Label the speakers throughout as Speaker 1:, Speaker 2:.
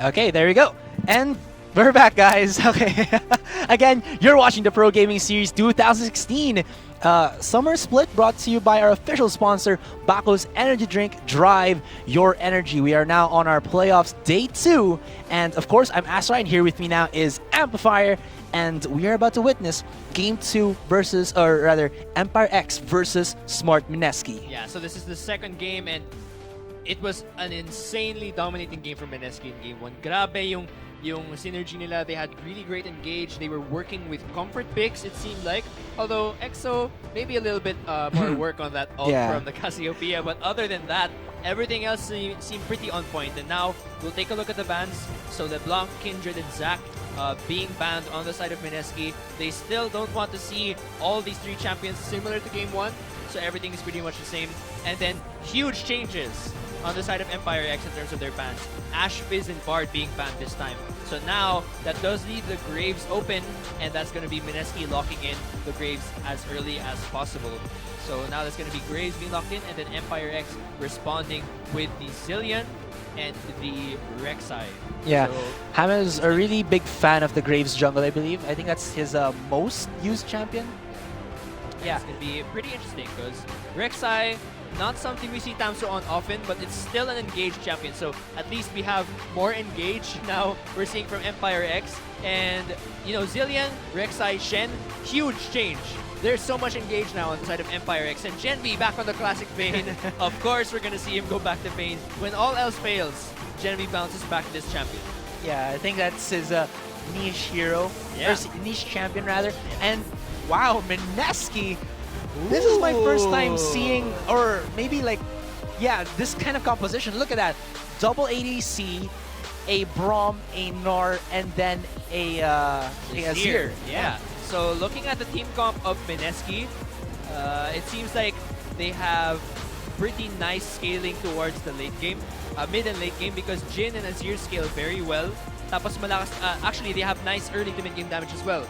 Speaker 1: Okay, there we go. And we're back, guys. Okay. Again, you're watching the Pro Gaming Series 2016 Summer Split, brought to you by our official sponsor, Baco's Energy Drink. Drive your energy. We are now on our playoffs day 2. And of course, I'm Astra, and here with me now is Amplifier. And we are about to witness Game 2 versus, or rather, Empire X versus Smart Mineski.
Speaker 2: Yeah, so this is the second game, and it was an insanely dominating game for Meneski in Game 1. Grabe yung synergy nila. They had really great engage. They were working with comfort picks, it seemed like. Although EXO, maybe a little bit more work on that ult from the Cassiopeia. But other than that, everything else seemed pretty on point. And now, we'll take a look at the bans. So LeBlanc, Kindred, and Zac being banned on the side of Meneski. They still don't want to see all these 3 champions similar to Game 1. So everything is pretty much the same. And then, huge changes on the side of Empire X in terms of their bans. Ashe, Fizz, and Bard being banned this time. So now, that does leave the Graves open, and that's going to be Meneski locking in the Graves as early as possible. So now that's going to be Graves being locked in, and then Empire X responding with the Zillion and the Rek'Sai.
Speaker 1: Yeah,
Speaker 2: so,
Speaker 1: Ham is a really big fan of the Graves jungle, I believe. I think that's his most used champion.
Speaker 2: Yeah, it's going to be pretty interesting because Rek'Sai, not something we see Tamso on often, but it's still an engaged champion. So at least we have more engaged now we're seeing from Empire X. And, you know, Zillion, Rek'Sai, Shen, huge change. There's so much engaged now on the side of Empire X. And Genvi back on the classic Vayne. Of course, we're going to see him go back to Vayne. When all else fails, Genvi bounces back to this champion.
Speaker 1: Yeah, I think that's his niche hero,
Speaker 2: Yeah.
Speaker 1: or niche champion rather. And wow, Mineski. This is my first time seeing, or maybe like, yeah, this kind of composition. Look at that. Double ADC, a Braum, a Gnar, and then a Azir.
Speaker 2: Yeah. So looking at the team comp of Meneski, it seems like they have pretty nice scaling towards the late game, mid and late game, because Jhin and Azir scale very well. Tapos malakas, actually they have nice early to mid game damage as well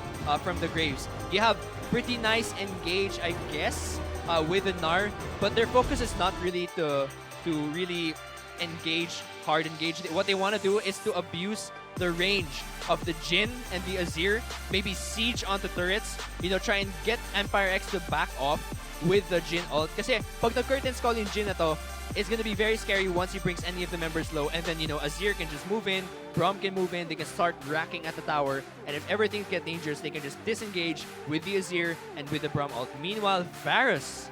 Speaker 2: from the Graves. You have pretty nice engage, I guess, with the Gnar, but their focus is not really to really engage, hard engage. What they want to do is to abuse the range of the Jhin and the Azir, maybe siege onto turrets, you know, try and get Empire X to back off with the Jhin ult. Kasi pag nag-curtains call yung Jhin na to, it's gonna be very scary once he brings any of the members low, and then, you know, Azir can just move in, Braum can move in, they can start racking at the tower, and if everything gets dangerous, they can just disengage with the Azir and with the Braum ult. Meanwhile, Varus,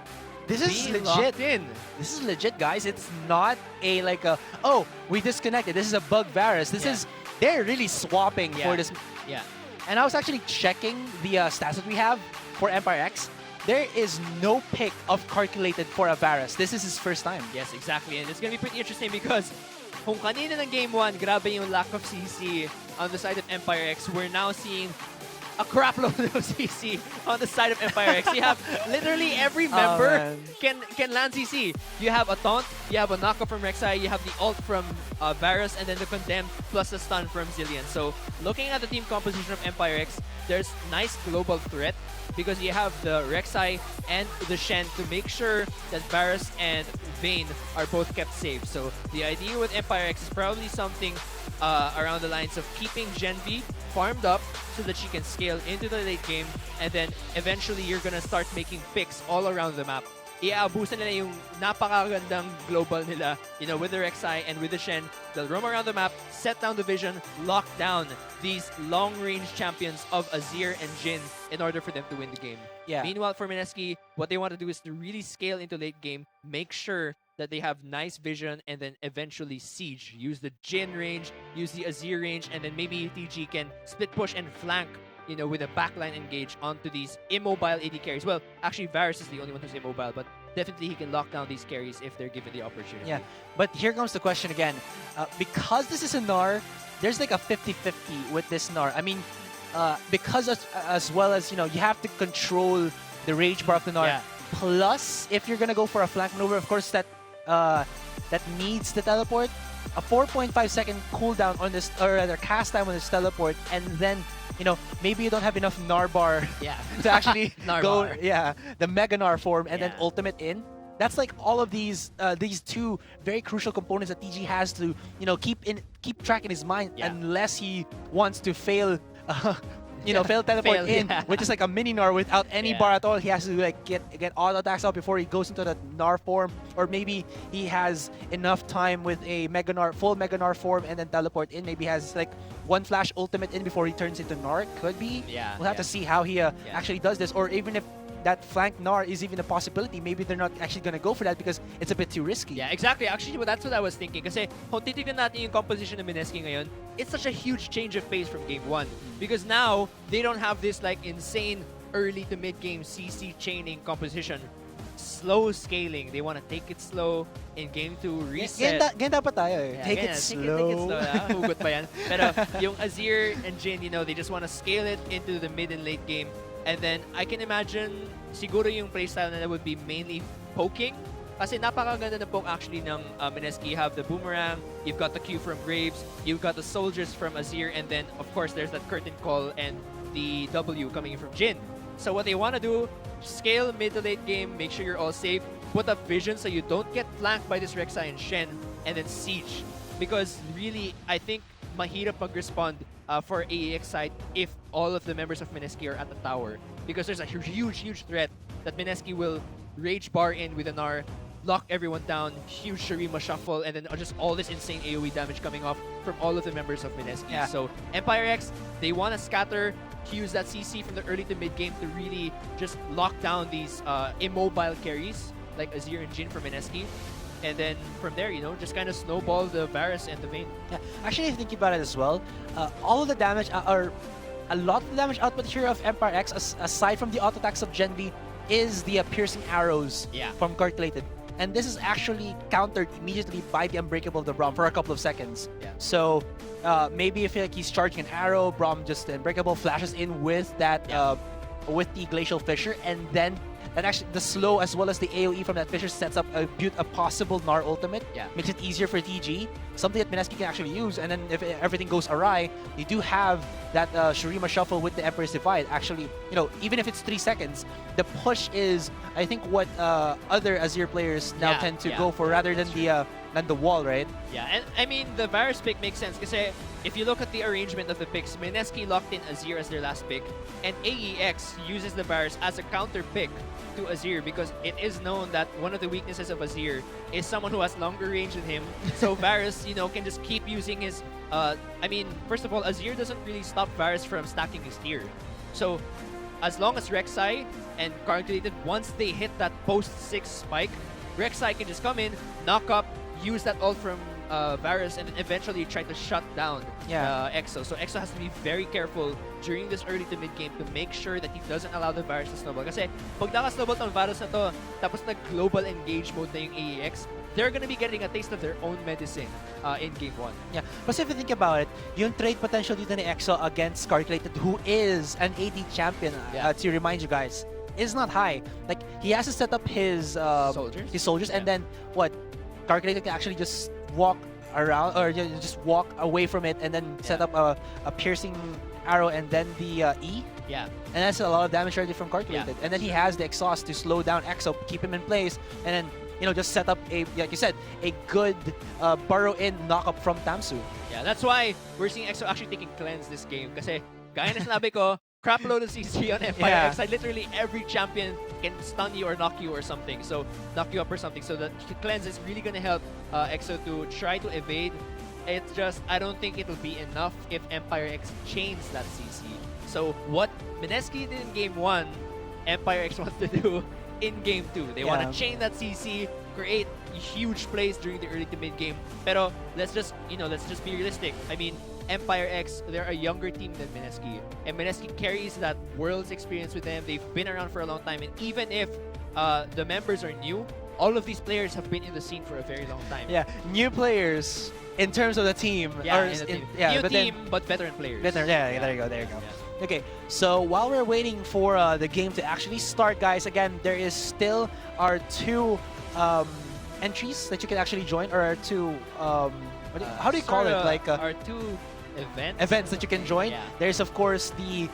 Speaker 1: This is
Speaker 2: being
Speaker 1: legit.
Speaker 2: locked in.
Speaker 1: This is legit, guys. It's not a like a, oh, we disconnected. This is a bug Varus. This is, they're really swapping for this.
Speaker 2: Yeah.
Speaker 1: And I was actually checking the stats that we have for Empire X. There is no pick of calculated for a Varus. This is his first time.
Speaker 2: Yes, exactly. And it's going to be pretty interesting because kung kanina ng Game 1, grabe yung lack of CC on the side of Empire X, we're now seeing a crap load of CC on the side of Empire X. You have literally every member can land CC. You have a taunt, you have a knockoff from Rek'Sai, you have the ult from Varus, and then the condemned plus the stun from Zillion. So looking at the team composition of Empire X, there's nice global threat because you have the Rek'Sai and the Shen to make sure that Varus and Vayne are both kept safe. So the idea with Empire X is probably something around the lines of keeping Genvi farmed up so that she can scale into the late game, and then eventually you're gonna start making picks all around the map. Iaabusan nila yung napakagandang global nila, you know, with the Rek'Sai and with the Shen. They'll roam around the map, set down the vision, lock down these long-range champions of Azir and Jhin in order for them to win the game.
Speaker 1: Yeah.
Speaker 2: Meanwhile, for Meneski, what they want to do is to really scale into late game, make sure that they have nice vision, and then eventually siege. Use the Jhin range, use the Azir range, and then maybe TG can split push and flank, you know, with a backline engage onto these immobile AD carries. Well, actually, Varus is the only one who's immobile, but definitely he can lock down these carries if they're given the opportunity.
Speaker 1: Yeah, but here comes the question again. Because this is a Gnar, there's like a 50-50 with this Gnar. I mean, because as well as, you know, you have to control the rage bar of the Gnar.
Speaker 2: Yeah.
Speaker 1: Plus, if you're gonna go for a flank maneuver, of course, that needs the teleport. A 4.5-second cooldown on this, or rather cast time on this teleport, and then, you know, maybe you don't have enough Gnar bar
Speaker 2: Yeah.
Speaker 1: to actually
Speaker 2: Gnar
Speaker 1: go,
Speaker 2: bar.
Speaker 1: the Mega Gnar form, and then ultimate in. that's like all of these two very crucial components that TG has to keep track in his mind,
Speaker 2: Yeah.
Speaker 1: unless he wants to fail. Fail teleport
Speaker 2: Fail,
Speaker 1: in,
Speaker 2: yeah.
Speaker 1: which is like a mini Gnar without any
Speaker 2: Yeah.
Speaker 1: bar at all. He has to like get auto attacks out before he goes into the Gnar form, or maybe he has enough time with a Mega Gnar, full Mega Gnar form, and then teleport in. Maybe has like one flash ultimate in before he turns into Gnar. Could be.
Speaker 2: Yeah,
Speaker 1: We'll have
Speaker 2: yeah.
Speaker 1: to see how he actually does this, or even if that flank Gnar is even a possibility. Maybe they're not actually gonna go for that because it's a bit too risky.
Speaker 2: Yeah, exactly. Actually, that's what I was thinking. Kasi kung titignan natin yung composition ng MSKI ngayon, it's such a huge change of pace from Game 1. Because now, they don't have this like insane early to mid-game CC chaining composition. Slow scaling. They want to take it slow in Game 2, reset.
Speaker 1: Ganda pa tayo eh.
Speaker 2: Yeah,
Speaker 1: Take
Speaker 2: ganyan.
Speaker 1: it
Speaker 2: Take
Speaker 1: slow.
Speaker 2: it slow. Hugot pa yan. Pero yung Azir and Jin, they just want to scale it into the mid and late game. And then, I can imagine, siguro yung playstyle na would be mainly poking. Kasi napakaganda na poke actually ng MSKI. You have the boomerang, you've got the Q from Graves, you've got the soldiers from Azir, and then, of course, there's that curtain call and the W coming in from Jin. So what they want to do, scale mid to late game, make sure you're all safe, put up vision so you don't get flanked by this Rek'Sai and Shen, and then siege. Because really, I think mahirap mag-respond for AEX side if all of the members of MSKI are at the tower. Because there's a huge threat that MSKI will rage bar in with an R, lock everyone down, huge Shurima shuffle, and then just all this insane AoE damage coming off from all of the members of MSKI.
Speaker 1: Yeah.
Speaker 2: So Empire X, they want to scatter, use that CC from the early to mid game to really just lock down these immobile carries like Azir and Jin from MSKI. And then from there, just kind of snowball the Varus and the Vayne.
Speaker 1: Yeah, actually, if you think about it as well, all of the damage, or a lot of the damage output here of Empire X, aside from the auto attacks of Gen V, is the piercing arrows
Speaker 2: Yeah.
Speaker 1: from Calculated. And this is actually countered immediately by the Unbreakable of the Braum for a couple of seconds.
Speaker 2: Yeah.
Speaker 1: So maybe if like he's charging an arrow, Braum just Unbreakable flashes in with that with the Glacial Fissure, and then actually the slow as well as the AoE from that Fissure sets up a possible Gnar ultimate.
Speaker 2: Yeah.
Speaker 1: Makes it easier for TG, something that MSKI can actually use. And then if everything goes awry, you do have that Shurima shuffle with the Emperor's Divide. Actually, even if it's 3 seconds, the push is, I think, what other Azir players now
Speaker 2: Yeah,
Speaker 1: tend to
Speaker 2: yeah,
Speaker 1: go for, rather than the wall, right?
Speaker 2: Yeah, and I mean, the Varus pick makes sense kasi if you look at the arrangement of the picks, MSKI locked in Azir as their last pick, and AEX uses the Varus as a counter pick to Azir because it is known that one of the weaknesses of Azir is someone who has longer range than him. So Varus, can just keep using his... I mean, first of all, Azir doesn't really stop Varus from stacking his tier. So as long as Rek'Sai and Calculated, once they hit that post-6 spike, Rek'Sai can just come in, knock up, use that ult from Varus, and then eventually try to shut down EXO. So EXO has to be very careful during this early to mid game to make sure that he doesn't allow the Varus to snowball. Kasi pag naka-snowball tong Varus na to, tapos nag-global engage mode na yung AEX, they're gonna be getting a taste of their own medicine in Game 1.
Speaker 1: Yeah, but if you think about it, yung trade potential dito ni EXO against Calculated, who is an AD champion, to remind you guys, is not high. Like, he has to set up his soldiers, and then what? Calculated can actually just walk around, or just walk away from it, and then set up a piercing arrow and then the E.
Speaker 2: Yeah.
Speaker 1: And that's a lot of damage already from Calculated. And then he has the exhaust to slow down EXO, keep him in place, and then just set up like you said, a good burrow-in knock-up from Tamsu.
Speaker 2: Yeah, that's why we're seeing EXO actually taking cleanse this game. Kasi, gaya na sinabi ko, crap load of CC on Empire X. Like, literally every champion can stun you or knock you or something. So, knock you up or something. So, the cleanse is really going to help EXO to try to evade. It's just, I don't think it'll be enough if Empire X chains that CC. So, what MSKI did in Game 1, Empire X wants to do in Game 2. They want to chain that CC, create huge plays during the early to mid game. Pero let's just be realistic. I mean, Empire X, they're a younger team than MSKI, and MSKI carries that Worlds experience with them. They've been around for a long time, and even if the members are new, all of these players have been in the scene for a very long time.
Speaker 1: Yeah, new players in terms of the team.
Speaker 2: New team, but veteran players.
Speaker 1: There you go. Yeah. Okay, so while we're waiting for the game to actually start, guys, again, there is still our 2 entries that you can actually join, or our 2 how do you call it? Like
Speaker 2: our 2 events
Speaker 1: that you can join.
Speaker 2: Yeah.
Speaker 1: There's of course the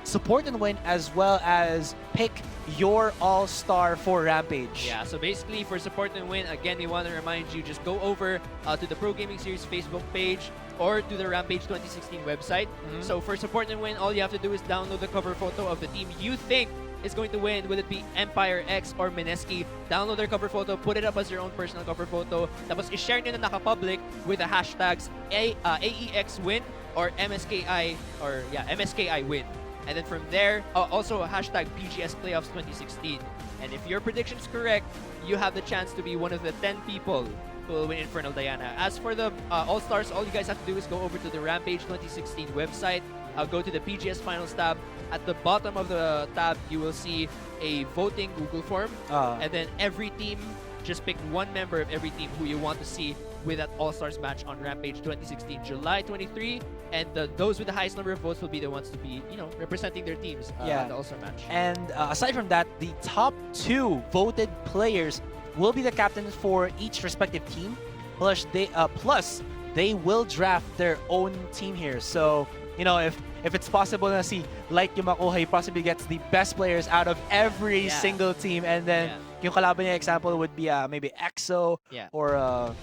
Speaker 1: support and win, as well as pick your all-star for Rampage.
Speaker 2: Yeah, so basically for support and win, again, we want to remind you, just go over to the Pro Gaming Series Facebook page or to the Rampage 2016 website. So for support and win, all you have to do is download the cover photo of the team you think is going to win, whether it be Empire X or MSKI. Download their cover photo, put it up as your own personal cover photo, tapos i-share nyo na naka-public with the hashtags AEX win or MSKI or MSKI win. And then from there, also hashtag PGS Playoffs 2016. And if your prediction is correct, you have the chance to be one of the 10 people who will win Infernal Diana. As for the All-Stars, all you guys have to do is go over to the Rampage 2016 website, go to the PGS Finals tab. At the bottom of the tab, you will see a voting Google form. And then every team, just pick one member of every team who you want to see with that All-Stars match on Rampage 2016, July 23. And those with the highest number of votes will be the ones to be, representing their teams at the All-Star match.
Speaker 1: And aside from that, the top 2 voted players will be the captains for each respective team. Plus, they will draft their own team here. So, if it's possible na si Light yung makuha, he possibly gets the best players out of every single team. And then, yung kalaban niya example would be maybe EXO or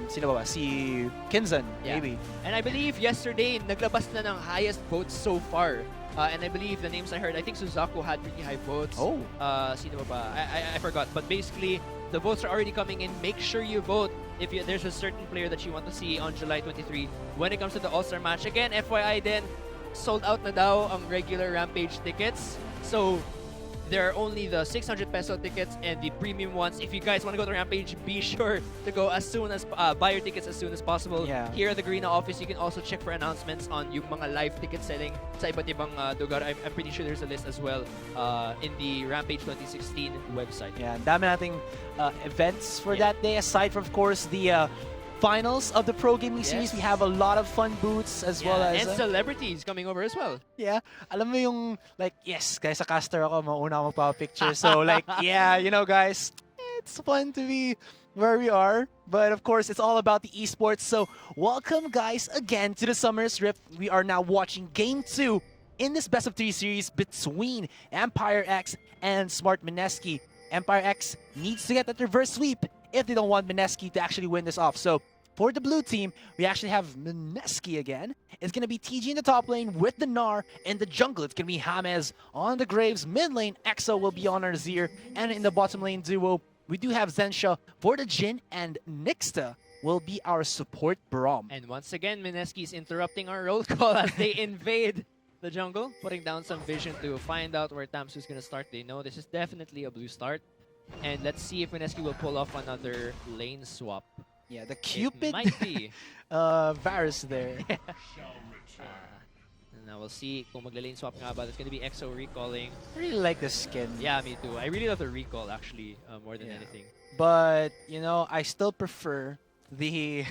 Speaker 1: sino ba? Si Kinzan, maybe.
Speaker 2: And I believe yesterday, naglabas na ng highest votes so far. And I believe the names I heard, I think Suzaku had pretty high votes. Sino ba? I forgot. But basically, the votes are already coming in. Make sure you vote if there's a certain player that you want to see on July 23 when it comes to the All-Star match. Again, FYI then, sold out na daw ang regular Rampage tickets. So, there are only the 600 peso tickets and the premium ones. If you guys want to go to Rampage, be sure to go as soon as buy your tickets as soon as possible. Here at the Garena office, you can also check for announcements on yung mga live ticket selling sa iba't ibang lugar. I'm pretty sure there's a list as well in the Rampage 2016 website.
Speaker 1: Yeah, dami nating events for that day. Aside from, of course, the finals of the Pro Gaming Series, we have a lot of fun booths as well as...
Speaker 2: And celebrities coming over as well.
Speaker 1: Yeah. Alam mo yung, like, yes, guys, sa caster ako, mauna ako magpapicture. So, like, guys, it's fun to be where we are. But, of course, it's all about the esports. So, welcome, guys, again to the Summer's Rift. We are now watching Game 2 in this Best of 3 series between Empire X and Smart MSKI. Empire X needs to get that reverse sweep if they don't want MSKI to actually win this off. So, for the blue team, we actually have MSKI again. It's going to be TG in the top lane with the Gnar. In the jungle, it's going to be James on the Graves. Mid lane, EXO will be on our Zir. And in the bottom lane duo, we do have Zensha for the Jhin, and Nixta will be our support Braum.
Speaker 2: And once again, MSKI is interrupting our roll call as they invade the jungle, putting down some vision to find out where Tamsu is going to start. They know this is definitely a blue start. And let's see if MSKI will pull off another lane swap.
Speaker 1: Yeah, the Cupid
Speaker 2: It might be.
Speaker 1: Varus there.
Speaker 2: Now we'll see kung magla-lane swap nga ba. It's gonna be EXO recalling.
Speaker 1: I really like the skin.
Speaker 2: Yeah, me too. I really love the recall actually, more than anything.
Speaker 1: But, I still prefer the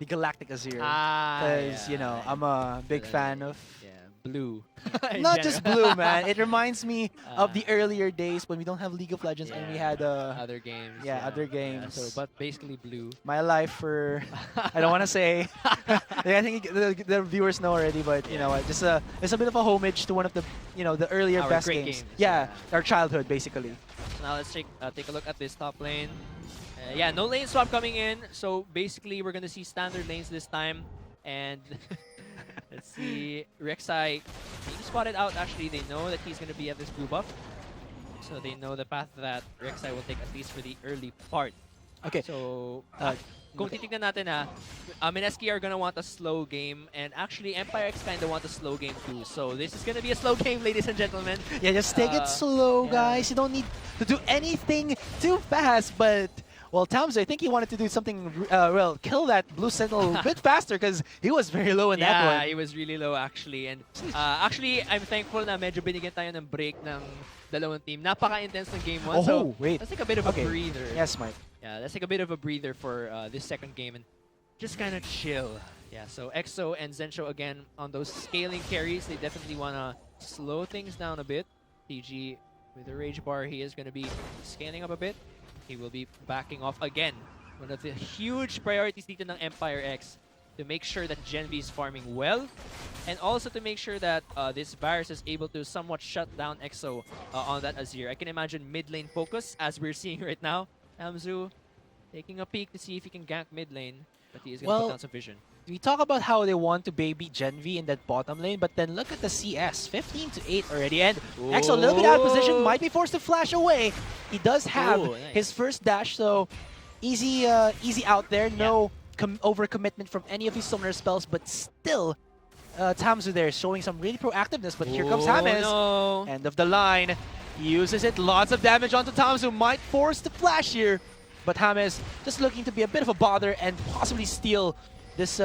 Speaker 1: Galactic Azir. Because, I'm a big fan of...
Speaker 2: blue.
Speaker 1: Not just blue, man. It reminds me of the earlier days when we don't have League of Legends and we had
Speaker 2: other games.
Speaker 1: other games.
Speaker 2: So, but basically blue.
Speaker 1: My life for I don't want to say. I think the viewers know already, but you know what? Just it's a bit of a homage to one of the the earlier
Speaker 2: Our
Speaker 1: best
Speaker 2: great
Speaker 1: games.
Speaker 2: games.
Speaker 1: Yeah, our childhood basically.
Speaker 2: So now let's take a look at this top lane. No lane swap coming in. So basically, we're gonna see standard lanes this time, and. Let's see, Rek'Sai being spotted out. Actually, they know that he's going to be at this blue buff. So they know the path that Rek'Sai will take, at least for the early part.
Speaker 1: Okay.
Speaker 2: So, kung titignan natin MSKI are going to want a slow game. And actually, Empire X kind of want a slow game too. So this is going to be a slow game, ladies and gentlemen.
Speaker 1: Yeah, just take it slow, guys. You don't need to do anything too fast, but... Well, Tamsu, I think he wanted to do something, kill that blue sentinel a bit faster because he was very low in that one.
Speaker 2: Yeah, he was really low actually. And actually, I'm thankful na medyo binigyan tayo ng break ng dalawang team. Napaka-intense ng game 1.
Speaker 1: Oh,
Speaker 2: so
Speaker 1: wait.
Speaker 2: Let's take a bit of a breather.
Speaker 1: Yes, Mike.
Speaker 2: Yeah, let's take a bit of a breather for this second game and just kind of chill. Yeah, so EXO and Zensho again on those scaling carries. They definitely want to slow things down a bit. TG with the Rage Bar, he is going to be scaling up a bit. He will be backing off again. One of the huge priorities dito ng Empire X to make sure that Gen V is farming well, and also to make sure that this virus is able to somewhat shut down EXO on that Azir. I can imagine mid lane focus, as we're seeing right now. Tamzu taking a peek to see if he can gank mid lane, but he is going to put down some vision.
Speaker 1: We talk about how they want to baby Gen V in that bottom lane, but then look at the CS, 15 to 8 already, and EXO a little bit out of position, might be forced to flash away. He does have his first dash, so easy out there. No overcommitment from any of his summoner spells, but still, Tamzu there showing some really proactiveness. But here comes James, end of the line. He uses it, lots of damage onto Tamzu, might force the flash here, but James just looking to be a bit of a bother and possibly steal this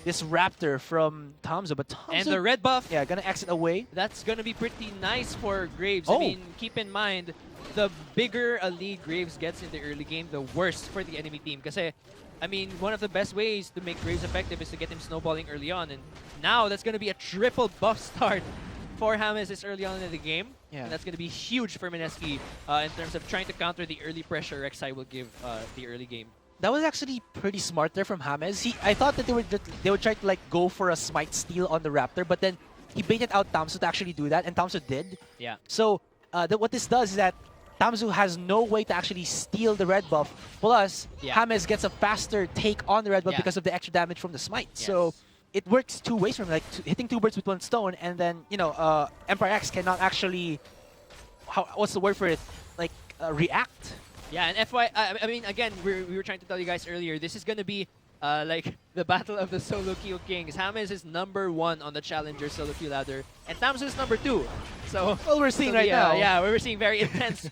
Speaker 1: this Raptor from Tamzu, but Tamzu,
Speaker 2: and the red buff,
Speaker 1: gonna exit away.
Speaker 2: That's gonna be pretty nice for Graves. I mean, keep in mind, the bigger a lead Graves gets in the early game, the worse for the enemy team. Because I mean, one of the best ways to make Graves effective is to get him snowballing early on, and now that's gonna be a triple buff start for James this early on in the game. And that's gonna be huge for MSKI in terms of trying to counter the early pressure Rek'Sai will give the early game.
Speaker 1: That was actually pretty smart there from James. I thought that they would try to like go for a smite steal on the Raptor, but then he baited out Tamzu to actually do that, and Tamzu did.
Speaker 2: Yeah.
Speaker 1: So what this does is that Tamzu has no way to actually steal the red buff. Plus, James gets a faster take on the red buff because of the extra damage from the smite.
Speaker 2: Yes.
Speaker 1: So it works two ways from like hitting two birds with one stone, and then Empire X cannot actually, what's the word for it? Like react.
Speaker 2: Yeah, and I mean, again, we were trying to tell you guys earlier, this is going to be like the battle of the solo queue kings. James is #1 on the challenger solo queue ladder, and Tamzu is #2. So,
Speaker 1: well, we're seeing right now.
Speaker 2: Yeah, we're seeing very intense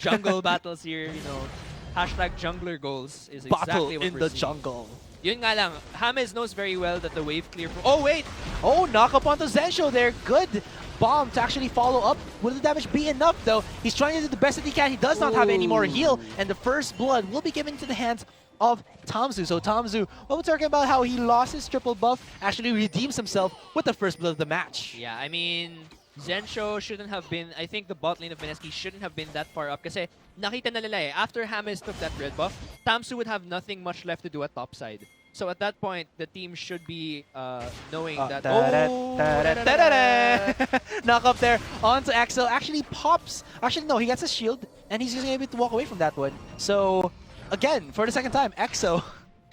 Speaker 2: jungle battles here. You know, hashtag jungler goals is exactly what
Speaker 1: in
Speaker 2: we're
Speaker 1: the
Speaker 2: seeing.
Speaker 1: jungle.
Speaker 2: Yun nga lang, James knows very well that the wave clear. Oh wait!
Speaker 1: Oh, knock up onto Zensho there. Good bomb to actually follow up. Will the damage be enough though? He's trying to do the best that he can. He does not have any more heal, and the first blood will be given to the hands of Tamzu. So Tamzu, what we're talking about how he lost his triple buff, actually redeems himself with the first blood of the match.
Speaker 2: Yeah, I mean, Zensho shouldn't have been, I think the bot lane of MSKI shouldn't have been that far up kasi nakita na nila after James took that red buff, Tamzu would have nothing much left to do at top side. So at that point, the team should be knowing that.
Speaker 1: Knock up there onto Axel. Actually pops. Actually, no, he gets a shield, and he's just able to walk away from that one. So, again, for the second time, EXO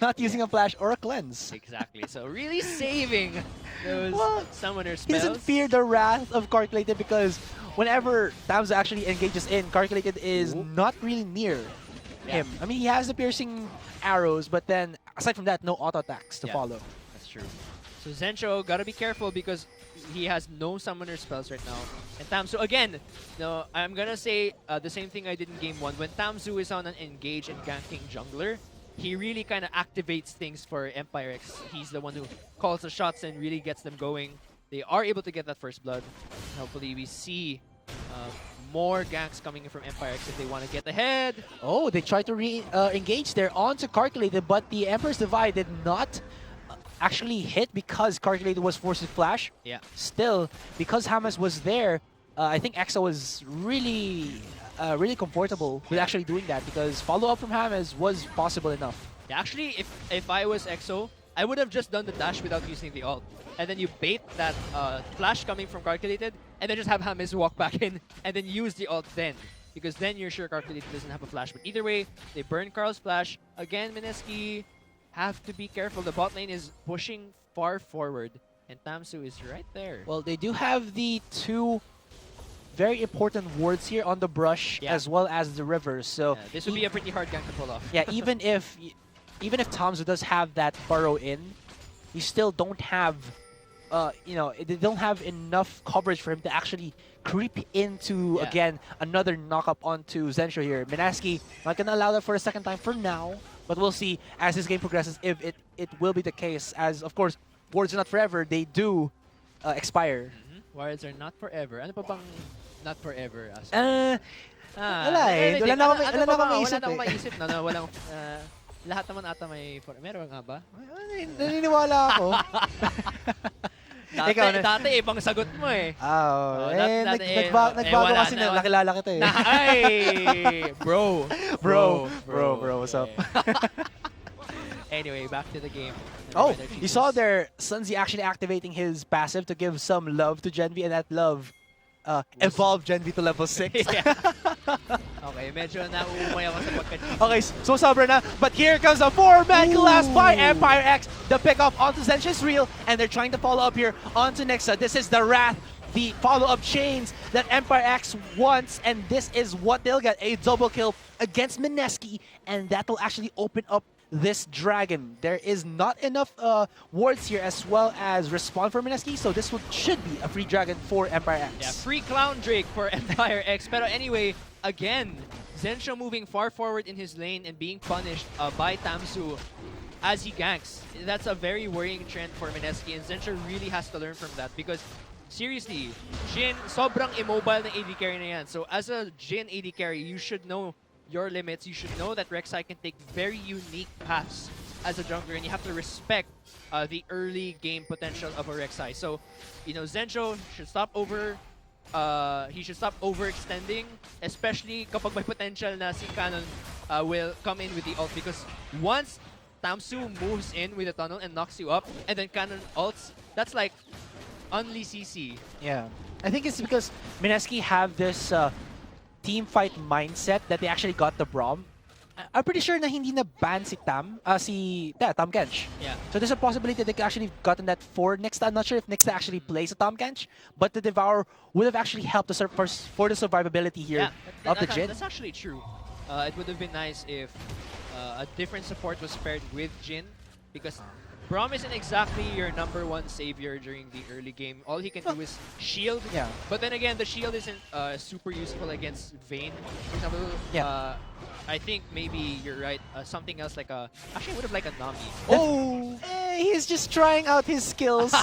Speaker 1: not using a flash or a cleanse.
Speaker 2: Exactly. So really saving those summoner spells.
Speaker 1: He doesn't fear the wrath of Calculated because whenever Tamzu actually engages in, Calculated is not really near him. I mean, he has the piercing arrows, but then aside from that, no auto attacks to follow.
Speaker 2: That's true. So Zensho gotta be careful because he has no summoner spells right now. And Tamzu again, no, I'm gonna say the same thing I did in game 1. When Tamzu is on an engage and ganking jungler, he really kind of activates things for Empire X. He's the one who calls the shots and really gets them going. They are able to get that first blood. Hopefully we see more ganks coming in from Empire X if they want to get ahead.
Speaker 1: Oh, they tried to engage there onto Calculated, but the Emperor's Divide did not actually hit because Calculated was forced to flash.
Speaker 2: Yeah.
Speaker 1: Still, because James was there, I think EXO was really comfortable with actually doing that because follow-up from James was possible enough.
Speaker 2: Yeah, actually, if I was EXO, I would have just done the dash without using the ult. And then you bait that flash coming from Calculated, and then just have James walk back in, and then use the ult then. Because then you're sure Calculated doesn't have a flash. But either way, they burn Carl's flash. Again, MSKI have to be careful. The bot lane is pushing far forward, and Tamzu is right there.
Speaker 1: Well, they do have the two very important wards here on the brush as well as the river. So
Speaker 2: this would be a pretty hard gank to pull off.
Speaker 1: Yeah, even if Tamzu does have that burrow in, you still don't have they don't have enough coverage for him to actually creep into again another knock-up onto Zensho here. MSKI not gonna allow that for a second time for now, but we'll see as this game progresses if it will be the case. As of course, wards are not forever; they do expire.
Speaker 2: Wards are not forever. Ano pa bang not forever?
Speaker 1: Wala eh. Wala na akong maisip eh.
Speaker 2: Maisip. No, walang... lahat naman ata may... Meron nga ba?
Speaker 1: Naniniwala ako.
Speaker 2: Dati ibang sagot mo eh.
Speaker 1: Nagbago kasi na nakilala kita eh.
Speaker 2: Ay! Bro,
Speaker 1: what's up?
Speaker 2: Anyway, back to the game. Never
Speaker 1: Oh,
Speaker 2: mind our
Speaker 1: you saw
Speaker 2: cheaters.
Speaker 1: there, Sunzi actually activating his passive to give some love to Gen V, and that love evolved Gen V to level 6.
Speaker 2: Yeah. Okay, medyo nauumay ako sa pagka-cheesy.
Speaker 1: Okay, so sobra na. But here comes a 4-man collapse by
Speaker 2: Ooh.
Speaker 1: Empire X. The pickoff onto Zensh's real, and they're trying to follow up here onto Nixa. This is the Wrath, the follow-up chains that Empire X wants, and this is what they'll get, a double kill against Mineski, and that will actually open up this dragon. There is not enough wards here as well as respawn for Mineski, so this should be a free dragon for Empire X.
Speaker 2: Yeah, free Clown Drake for Empire X. Pero anyway, again, Zensho moving far forward in his lane and being punished by Tamsu as he ganks. That's a very worrying trend for Mineski, and Zensho really has to learn from that because seriously, Jin, sobrang immobile ng AD carry na yan. So as a Jin AD carry, you should know your limits. You should know that Rek'Sai can take very unique paths as a jungler, and you have to respect the early game potential of a Rek'Sai. So, you know, Zensho should stop he should stop overextending, especially kapag may potential na si Canon will come in with the ult, because once Tamsu moves in with the tunnel and knocks you up, and then Canon ults, that's like only CC.
Speaker 1: Yeah. I think it's because Mineski have this team fight mindset that they actually got the Braum. I'm pretty sure na hindi na ban si Tam Kench.
Speaker 2: Yeah.
Speaker 1: So there's a possibility they could actually gotten that for Nixta. I'm not sure if Nixta actually plays a Tam Kench, but the Devour would have actually helped for the survivability here of the Jin.
Speaker 2: That's actually true. It would have been nice if a different support was paired with Jin, because Braum isn't exactly your #1 savior during the early game. All he can do is shield.
Speaker 1: Yeah.
Speaker 2: But then again, the shield isn't super useful against Vayne. For example,
Speaker 1: Yeah.
Speaker 2: I think maybe you're right. Something else like actually I would have liked a Nami.
Speaker 1: Oh, he's just trying out his skills.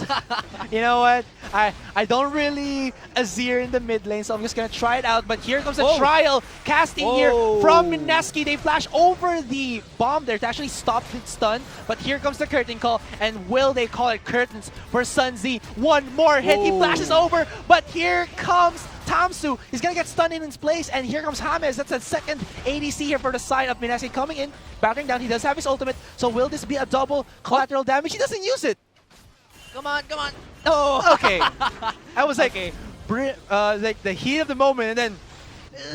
Speaker 1: You know what? I don't really Azir in the mid lane, so I'm just gonna try it out. But here comes a trial casting here from Mineski. They flash over the bomb there to actually stop the stun. But here comes the curtain call, and will they call it curtains for Sunzi? One more hit. He flashes over, but here comes Tamsu. He's gonna get stunned in his place, and here comes James. That's a second ADC here for the side of Mineski coming in, backing down. He does have his ultimate, so will this be a double collateral damage? He doesn't use it.
Speaker 2: Come on, come on.
Speaker 1: Oh, okay. I was like the heat of the moment, and then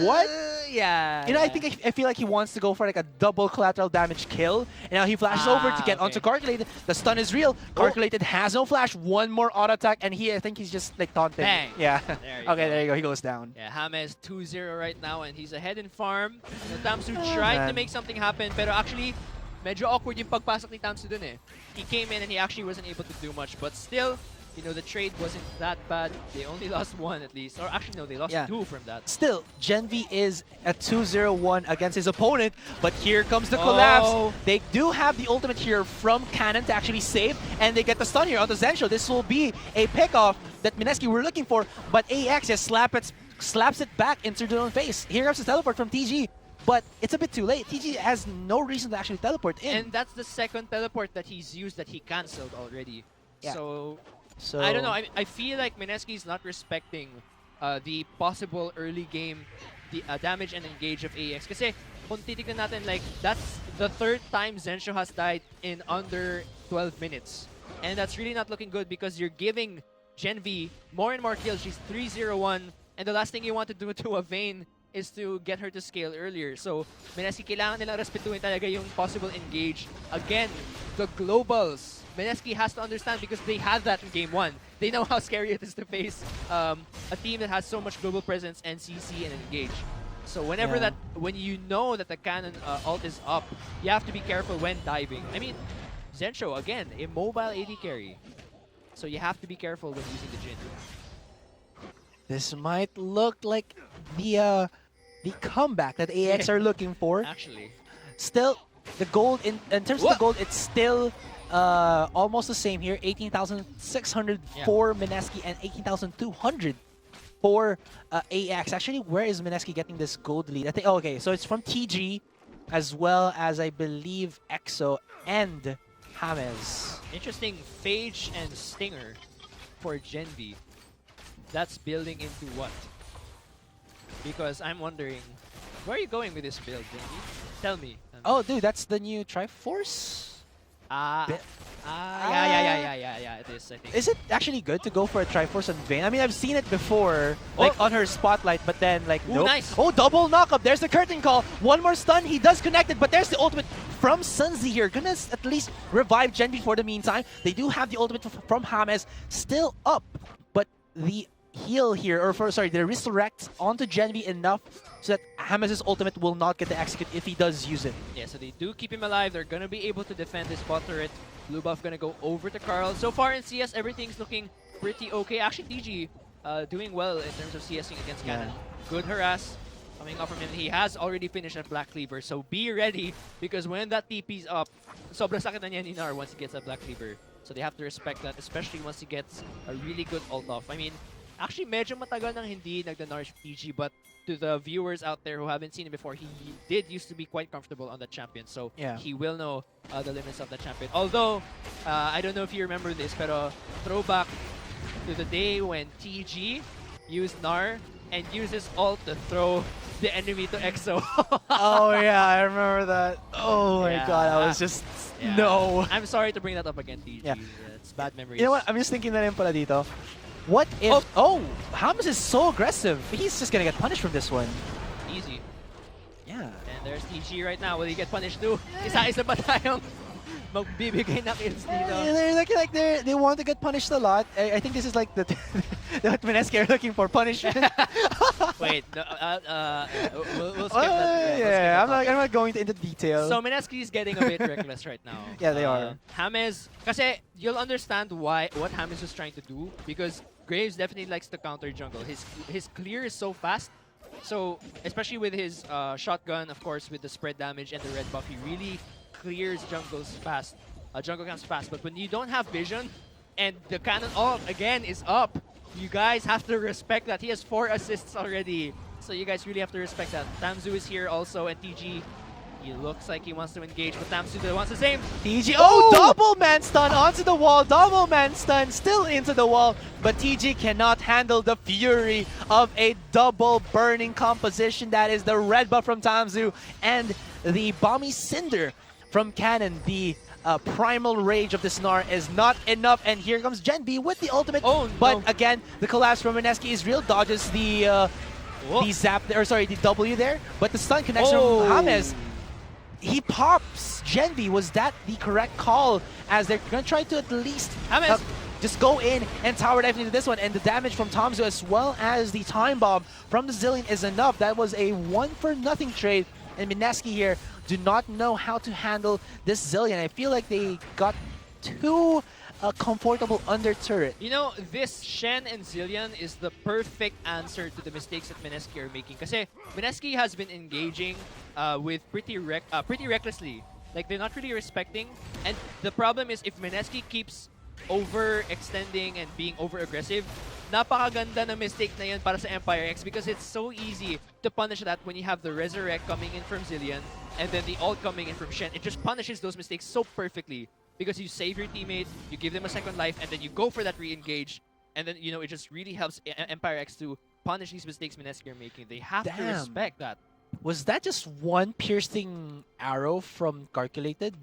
Speaker 1: what?
Speaker 2: Yeah.
Speaker 1: You know, I think I feel like he wants to go for like a double collateral damage kill, and now he flashes over to get onto Calculated. The stun is real. Calculated has no flash. One more auto attack, and I think he's just like taunting.
Speaker 2: Bang.
Speaker 1: Yeah.
Speaker 2: There
Speaker 1: There you go. He goes down.
Speaker 2: Yeah, James 2-0 right now, and he's ahead in farm. Tamsu tried to make something happen, pero actually, medyo awkward yung pagpasok ni Tamsu dun eh. He came in and he actually wasn't able to do much, but still, you know, the trade wasn't that bad. They only lost one at least. Or actually, no, they lost two from that.
Speaker 1: Still, Gen V is at 2-0-1 against his opponent, but here comes the collapse. They do have the ultimate here from Cannon to actually save, and they get the stun here onto Zensho. This will be a pickoff that Mineski were looking for, but AEX just slaps it back into their own face. Here comes the teleport from TG, but it's a bit too late. TG has no reason to actually teleport in.
Speaker 2: And that's the second teleport that he's used that he cancelled already.
Speaker 1: Yeah.
Speaker 2: So I don't know. I feel like Mineski is not respecting the possible early game damage and engage of AEX. Kasi kung titignan natin, like, that's the third time Zensho has died in under 12 minutes. And that's really not looking good because you're giving Gen V more and more kills. She's 3-0-1. And the last thing you want to do to a Vayne is to get her to scale earlier. So, Mineski, kailangan nilang respetuhin talaga yung possible engage. Again, the globals. Mineski has to understand because they had that in Game 1. They know how scary it is to face a team that has so much global presence and CC and engage. So when you know that the Cannon ult is up, you have to be careful when diving. I mean, Zensho, again, a mobile AD carry. So you have to be careful when using the Jin.
Speaker 1: This might look like the comeback that AEX are looking for.
Speaker 2: Actually.
Speaker 1: Still, the gold, in terms of the gold, it's still almost the same here. 18,600 for Mineski and 18,200 for AEX. Actually, where is Mineski getting this gold lead? I think, okay, so it's from TG as well as, I believe, EXO and James.
Speaker 2: Interesting Phage and Stinger for Gen V. That's building into what? Because I'm wondering, where are you going with this build, Gen V? Tell me.
Speaker 1: Oh, dude, that's the new Triforce?
Speaker 2: Ah,
Speaker 1: Bit-
Speaker 2: yeah, it is, I think.
Speaker 1: Is it actually good to go for a Triforce on Vayne? I mean, I've seen it before, like on her spotlight, but then like
Speaker 2: Ooh,
Speaker 1: nope.
Speaker 2: nice.
Speaker 1: Oh, double knockup. There's the curtain call. One more stun. He does connect it, but there's the ultimate from Sunzi here. Gonna at least revive Genvi for the meantime. They do have the ultimate from James still up, but the heal here, or sorry, the resurrect onto Genvi enough so that James' ultimate will not get to execute if he does use it.
Speaker 2: Yeah, so they do keep him alive. They're gonna be able to defend this bot turret. Blue buff gonna go over to Carl. So far in CS, everything's looking pretty okay. Actually, TG doing well in terms of CSing against
Speaker 1: Yeah.
Speaker 2: Cannon. Good harass coming up from him. He has already finished at Black Cleaver, so be ready because when that TP's up, sobrang sakit na niya ni Nar once he gets a Black Cleaver. So they have to respect that, especially once he gets a really good ult off. I mean, actually medyo matagal nang hindi nagda-Nar TG, but to the viewers out there who haven't seen it before, he did used to be quite comfortable on the champion, so
Speaker 1: Yeah.
Speaker 2: he will know the limits of the champion. Although, I don't know if you remember this, pero throwback to the day when TG used Nar and uses ult to throw the enemy to EXO.
Speaker 1: Oh yeah, I remember that. Oh my
Speaker 2: Yeah.
Speaker 1: god, I was just
Speaker 2: Yeah.
Speaker 1: no.
Speaker 2: I'm sorry to bring that up again, TG.
Speaker 1: Yeah.
Speaker 2: It's bad memories.
Speaker 1: You know what? I'm just thinking na rin pala dito. What if... Oh! James is so aggressive. He's just gonna get punished from this one.
Speaker 2: Easy.
Speaker 1: Yeah.
Speaker 2: And there's TG right now. Will he get punished too? Isa-isa ba tayong magbibigay na kills dito?
Speaker 1: They want to get punished a lot. I think this is like the what MSKI are looking for, punishment.
Speaker 2: Wait, no, we'll skip that.
Speaker 1: Yeah,
Speaker 2: we'll skip that
Speaker 1: I'm not going into detail.
Speaker 2: So MSKI is getting a bit reckless right now.
Speaker 1: Yeah, they are.
Speaker 2: James, kasi you'll understand what James was trying to do because Graves definitely likes to counter jungle. His clear is so fast. So especially with his shotgun, of course, with the spread damage and the red buff, he really clears jungles fast. Jungle camps fast. But when you don't have vision and the cannon ult again is up, you guys have to respect that. He has 4 assists already. So you guys really have to respect that. Tamzu is here also, and TG, he looks like he wants to engage, but Tamzu wants the same.
Speaker 1: TG, oh, double man stun onto the wall, double man stun still into the wall, but TG cannot handle the fury of a double burning composition. That is the red buff from Tamzu and the Bomby Cinder from Cannon. The primal rage of the Snar is not enough, and here comes Gen B with the ultimate.
Speaker 2: Oh,
Speaker 1: but
Speaker 2: no.
Speaker 1: again, the collapse from MSKI is real, dodges the zap, or sorry, the W there, but the stun connects from James. He pops Gen B. Was that the correct call? As they're gonna try to at least
Speaker 2: James.
Speaker 1: just go in and tower dive into this one, and the damage from Tamzu as well as the time bomb from the Zillion is enough. That was a 1-for-0 trade, and MSKI here do not know how to handle this Zillion. I feel like they got too comfortable under turret.
Speaker 2: You know, this Shen and Zillion is the perfect answer to the mistakes that MSKI are making. Kasi MSKI has been engaging with pretty recklessly. Like, they're not really respecting. And the problem is, if MSKI keeps overextending and being over-aggressive, napakaganda na mistake na yun para sa Empire X because it's so easy to punish that when you have the Resurrect coming in from Zillion and then the ult coming in from Shen. It just punishes those mistakes so perfectly because you save your teammate, you give them a second life, and then you go for that re-engage. And then, you know, it just really helps Empire X to punish these mistakes MSKI are making. They have to respect that.
Speaker 1: Was that just one piercing arrow from Calculated?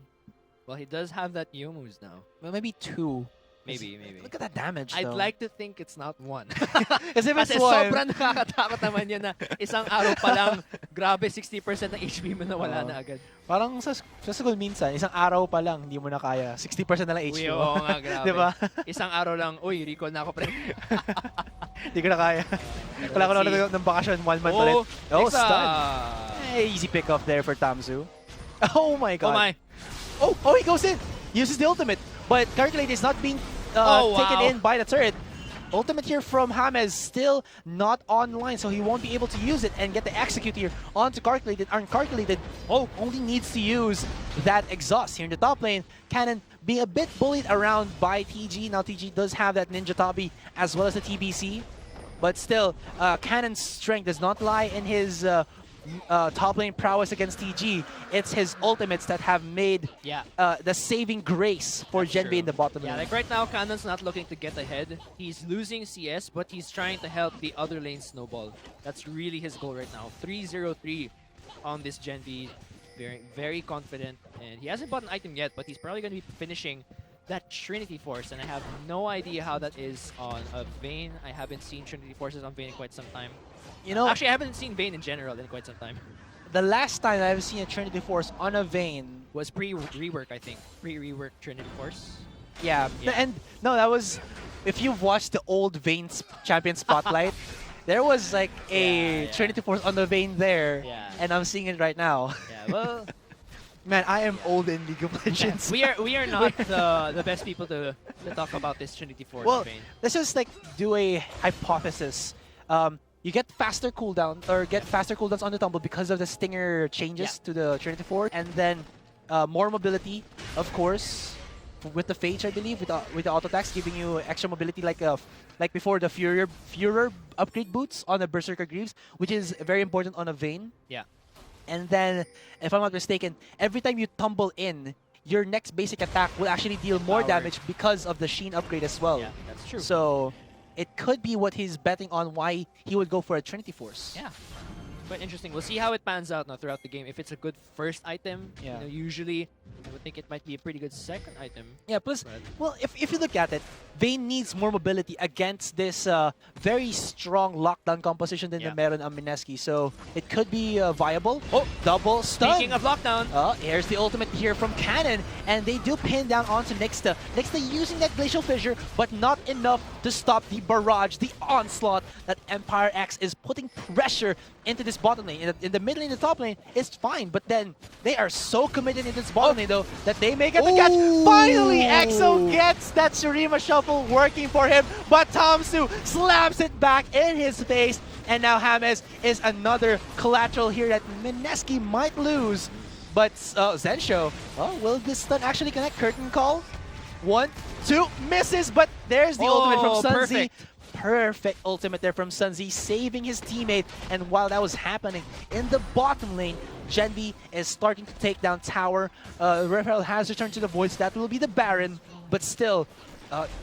Speaker 2: Well, he does have that new moves now.
Speaker 1: Well, maybe 2.
Speaker 2: Maybe.
Speaker 1: Look at that damage,
Speaker 2: I'd
Speaker 1: though.
Speaker 2: like to think it's not 1.
Speaker 1: Kasi if it's
Speaker 2: Kasi
Speaker 1: 1,
Speaker 2: sobrang nakakatakot naman yun na isang araw pa lang, grabe 60% ng HP mo na wala na agad.
Speaker 1: parang sa school minsan, isang araw pa lang, hindi mo na kaya. 60% na lang HP
Speaker 2: Uy,
Speaker 1: mo.
Speaker 2: oo nga, grabe.
Speaker 1: Diba?
Speaker 2: Isang araw lang, uy, recall na ako, pre.
Speaker 1: Hindi ko na kaya. Wala ko na ng bakasyon, 1 month ulit. Oh, stun. Hey, easy pick off there for Tamzu. Oh my god.
Speaker 2: Oh my.
Speaker 1: Oh, he goes in. Uses the ultimate. But Calculate is not being taken in by the turret. Ultimate here from James still not online, so he won't be able to use it and get the execute here onto Calculated. Calculated only needs to use that exhaust here in the top lane. Cannon being a bit bullied around by TG. Now TG does have that Ninja Tabi as well as the TBC. But still, Cannon's strength does not lie in his top lane prowess against TG. It's his ultimates that have made the saving grace for Gen B in the bottom lane.
Speaker 2: Yeah, like right now, Cannon's not looking to get ahead. He's losing CS, but he's trying to help the other lane snowball. That's really his goal right now. 3-0-3 on this Gen B. Very, very confident. And he hasn't bought an item yet, but he's probably going to be finishing that Trinity Force. And I have no idea how that is on a Vayne. I haven't seen Trinity Forces on Vayne in quite some time.
Speaker 1: You know,
Speaker 2: Actually, I haven't seen Vayne in general in quite some time.
Speaker 1: the last time I've seen a Trinity Force on a Vayne,
Speaker 2: Was pre-rework, I think. Pre-rework Trinity Force.
Speaker 1: yeah,
Speaker 2: Yeah.
Speaker 1: and no, that was, if you've watched the old Vayne Champion Spotlight, there was like a
Speaker 2: Yeah.
Speaker 1: Trinity Force on the Vayne there,
Speaker 2: Yeah.
Speaker 1: and I'm seeing it right now.
Speaker 2: Yeah, well,
Speaker 1: Man, I am old in League of Legends.
Speaker 2: we are not the best people to talk about this Trinity Force.
Speaker 1: Well,
Speaker 2: Vayne.
Speaker 1: let's just like do a hypothesis. You get faster cooldown or get faster cooldowns on the tumble because of the stinger changes to the Trinity Force, and then more mobility, of course, with the Phage, I believe, with the auto attacks, giving you extra mobility like before the Furor upgrade boots on the Berserker Greaves, which is very important on a Vayne.
Speaker 2: Yeah.
Speaker 1: And then, if I'm not mistaken, every time you tumble in, your next basic attack will actually deal more
Speaker 2: Powered.
Speaker 1: damage because of the Sheen upgrade as well.
Speaker 2: Yeah, that's true.
Speaker 1: So it could be what he's betting on why he would go for a Trinity Force.
Speaker 2: Yeah. Quite interesting. We'll see how it pans out now throughout the game. If it's a good first item,
Speaker 1: Yeah.
Speaker 2: usually I would think it might be a pretty good second item.
Speaker 1: Yeah, plus,
Speaker 2: But
Speaker 1: well, if you look at it, Vayne needs more mobility against this very strong lockdown composition than the
Speaker 2: Yeah.
Speaker 1: meron on Mineski. So it could be viable. Oh, double stun.
Speaker 2: speaking of lockdown,
Speaker 1: Here's the ultimate here from Cannon, and they do pin down onto Nixta. Nixta using that Glacial Fissure, but not enough to stop the barrage, the onslaught that Empire X is putting pressure into this bottom lane. In the mid lane, the top lane, it's fine, but then they are so committed in this bottom lane, though, that they may get the catch. Finally, EXO gets that Shurima Shuffle working for him, but Tomsu slams it back in his face, and now James is another collateral here that Mineski might lose. But Zensho, will this stun actually connect? Curtain call. 1, 2, misses, but there's the ultimate from Sunzi.
Speaker 2: Perfect.
Speaker 1: Perfect ultimate there from Sunzi, saving his teammate. And while that was happening in the bottom lane, Genvi is starting to take down tower. Raphael has returned to the voids. That will be the Baron, but still,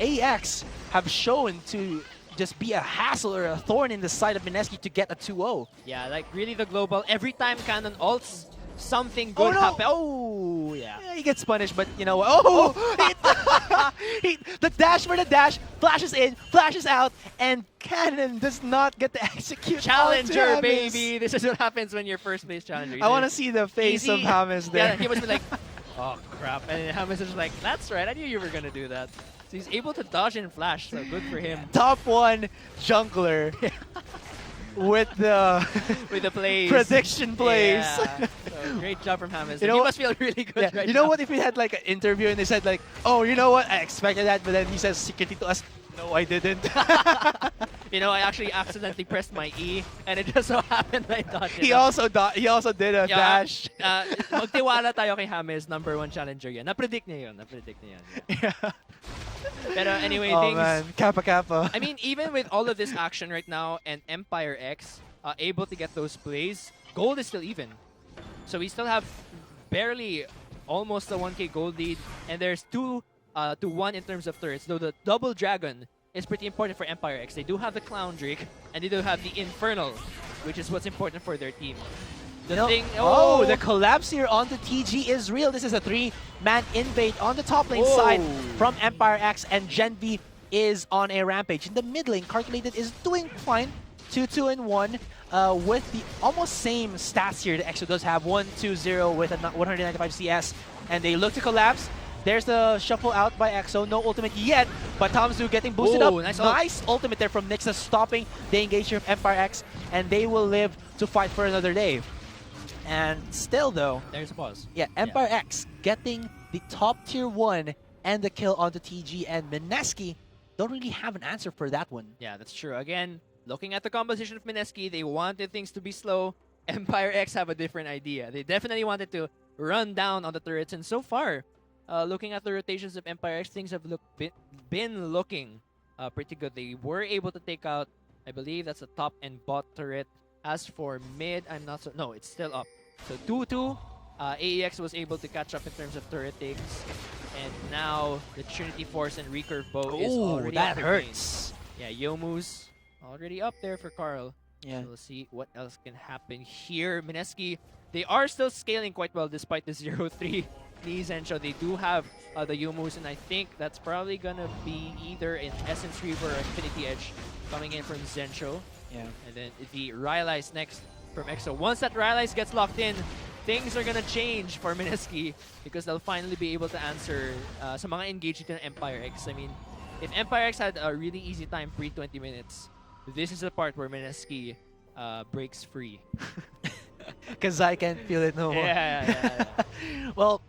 Speaker 1: AEX have shown to just be a hassle or a thorn in the side of Mineski to get a 2-0.
Speaker 2: yeah, like really the global. Every time Cannon ults, something good
Speaker 1: no.
Speaker 2: happens. Oh, yeah.
Speaker 1: Yeah, he gets punished, but you know what? Oh! The dash for the dash, flashes in, flashes out, and Cannon does not get to execute.
Speaker 2: Challenger,
Speaker 1: onto James.
Speaker 2: baby. This is what happens when you're first place challenger.
Speaker 1: I want to see the face of James there.
Speaker 2: Yeah, he must be like, oh crap. And James is like, that's right, I knew you were going to do that. So he's able to dodge and flash, so good for him.
Speaker 1: Top 1 jungler with the
Speaker 2: With the plays.
Speaker 1: prediction plays.
Speaker 2: Yeah. So great job from James.
Speaker 1: You know
Speaker 2: He
Speaker 1: what?
Speaker 2: must feel really good
Speaker 1: Yeah,
Speaker 2: right
Speaker 1: you know
Speaker 2: now.
Speaker 1: what? If we had like an interview and they said like, "Oh, you know what? I expected that," but then he says secretly to us, "No, I didn't."
Speaker 2: You know, I actually accidentally pressed my E, and it just so happened I dodged it.
Speaker 1: He also did a dash.
Speaker 2: Magtiwala tayo kay James, #1 challenger yan. Na-predict niya yun.
Speaker 1: Yeah.
Speaker 2: Pero anyway,
Speaker 1: Oh
Speaker 2: things...
Speaker 1: man, Kappa.
Speaker 2: I mean, even with all of this action right now and Empire X able to get those plays, gold is still even. So we still have barely almost a 1k gold lead, and there's 2 to 1 in terms of turrets, though the double dragon is pretty important for Empire X. They do have the Clown Drake, and they do have the Infernal, which is what's important for their team.
Speaker 1: The collapse here onto TG is real. This is a 3-man invade on the top lane side from Empire X, and Genvi is on a rampage. In the mid lane, Calculated is doing fine. 2-2-1 with the almost same stats here. The EXO does have 1-2-0 with a 195 CS, and they look to collapse. There's the shuffle out by EXO. No ultimate yet, but Tomzu getting boosted up. Nice ultimate there from Nixa, stopping the engagement of Empire X, and they will live to fight for another day. And still though,
Speaker 2: There's a pause.
Speaker 1: yeah, Empire X getting the top tier 1 and the kill onto TG, and Mineski don't really have an answer for that one.
Speaker 2: Yeah, that's true. Again, looking at the composition of Mineski, they wanted things to be slow. Empire X have a different idea. They definitely wanted to run down on the turrets, and so far, looking at the rotations of Empire X, things have been looking pretty good. They were able to take out, I believe that's the top and bot turret. As for mid, I'm not so... No, it's still up. So 2-2. AEX was able to catch up in terms of turret takes. And now the Trinity Force and Recurve Bow is already
Speaker 1: that
Speaker 2: out of
Speaker 1: hurts.
Speaker 2: range. Yeah, Yomu's already up there for Carl.
Speaker 1: Yeah.
Speaker 2: So we'll see what else can happen here. Mineski they are still scaling quite well despite the 0-3 Lee Zensho. They do have the Youmu's, and I think that's probably gonna be either an Essence Reaver or Infinity Edge coming in from Zensho.
Speaker 1: Yeah.
Speaker 2: And then the Rylai's next from EXO. Once that Rylai's gets locked in, things are gonna change for MSKI because they'll finally be able to answer sa mga engaged dito ng Empire X. I mean, if Empire X had a really easy time pre-20 minutes, this is the part where MSKI breaks free.
Speaker 1: Because I can't feel it no more.
Speaker 2: Yeah.
Speaker 1: Well,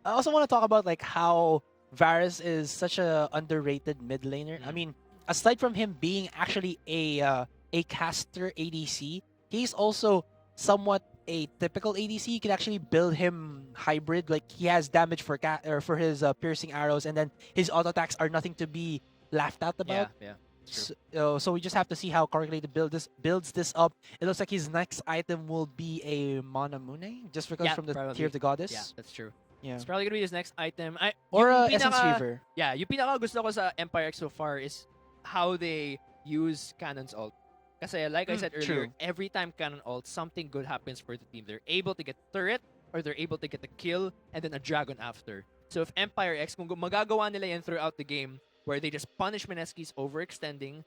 Speaker 1: I also want to talk about like how Varus is such a underrated mid laner. I mean, aside from him being actually a caster ADC, he's also somewhat a typical ADC. You can actually build him hybrid. Like he has damage for for his piercing arrows, and then his auto attacks are nothing to be laughed at about.
Speaker 2: Yeah.
Speaker 1: So we just have to see how Correctly builds this up. It looks like his next item will be a Monamune, just because from the
Speaker 2: probably.
Speaker 1: tier of the goddess.
Speaker 2: Yeah, that's true.
Speaker 1: Yeah.
Speaker 2: It's probably gonna be his next item.
Speaker 1: Or
Speaker 2: yung
Speaker 1: Essence
Speaker 2: pinaka-
Speaker 1: Reaver.
Speaker 2: Yeah, yung pinaka gusto ko sa Empire X so far is how they use Cannon's ult. Kasi like I said earlier,
Speaker 1: true.
Speaker 2: every time Cannon ult, something good happens for the team. They're able to get turret, or they're able to get a kill, and then a dragon after. So if Empire X, kung magagawa nila yan throughout the game, where they just punish MSKI's overextending,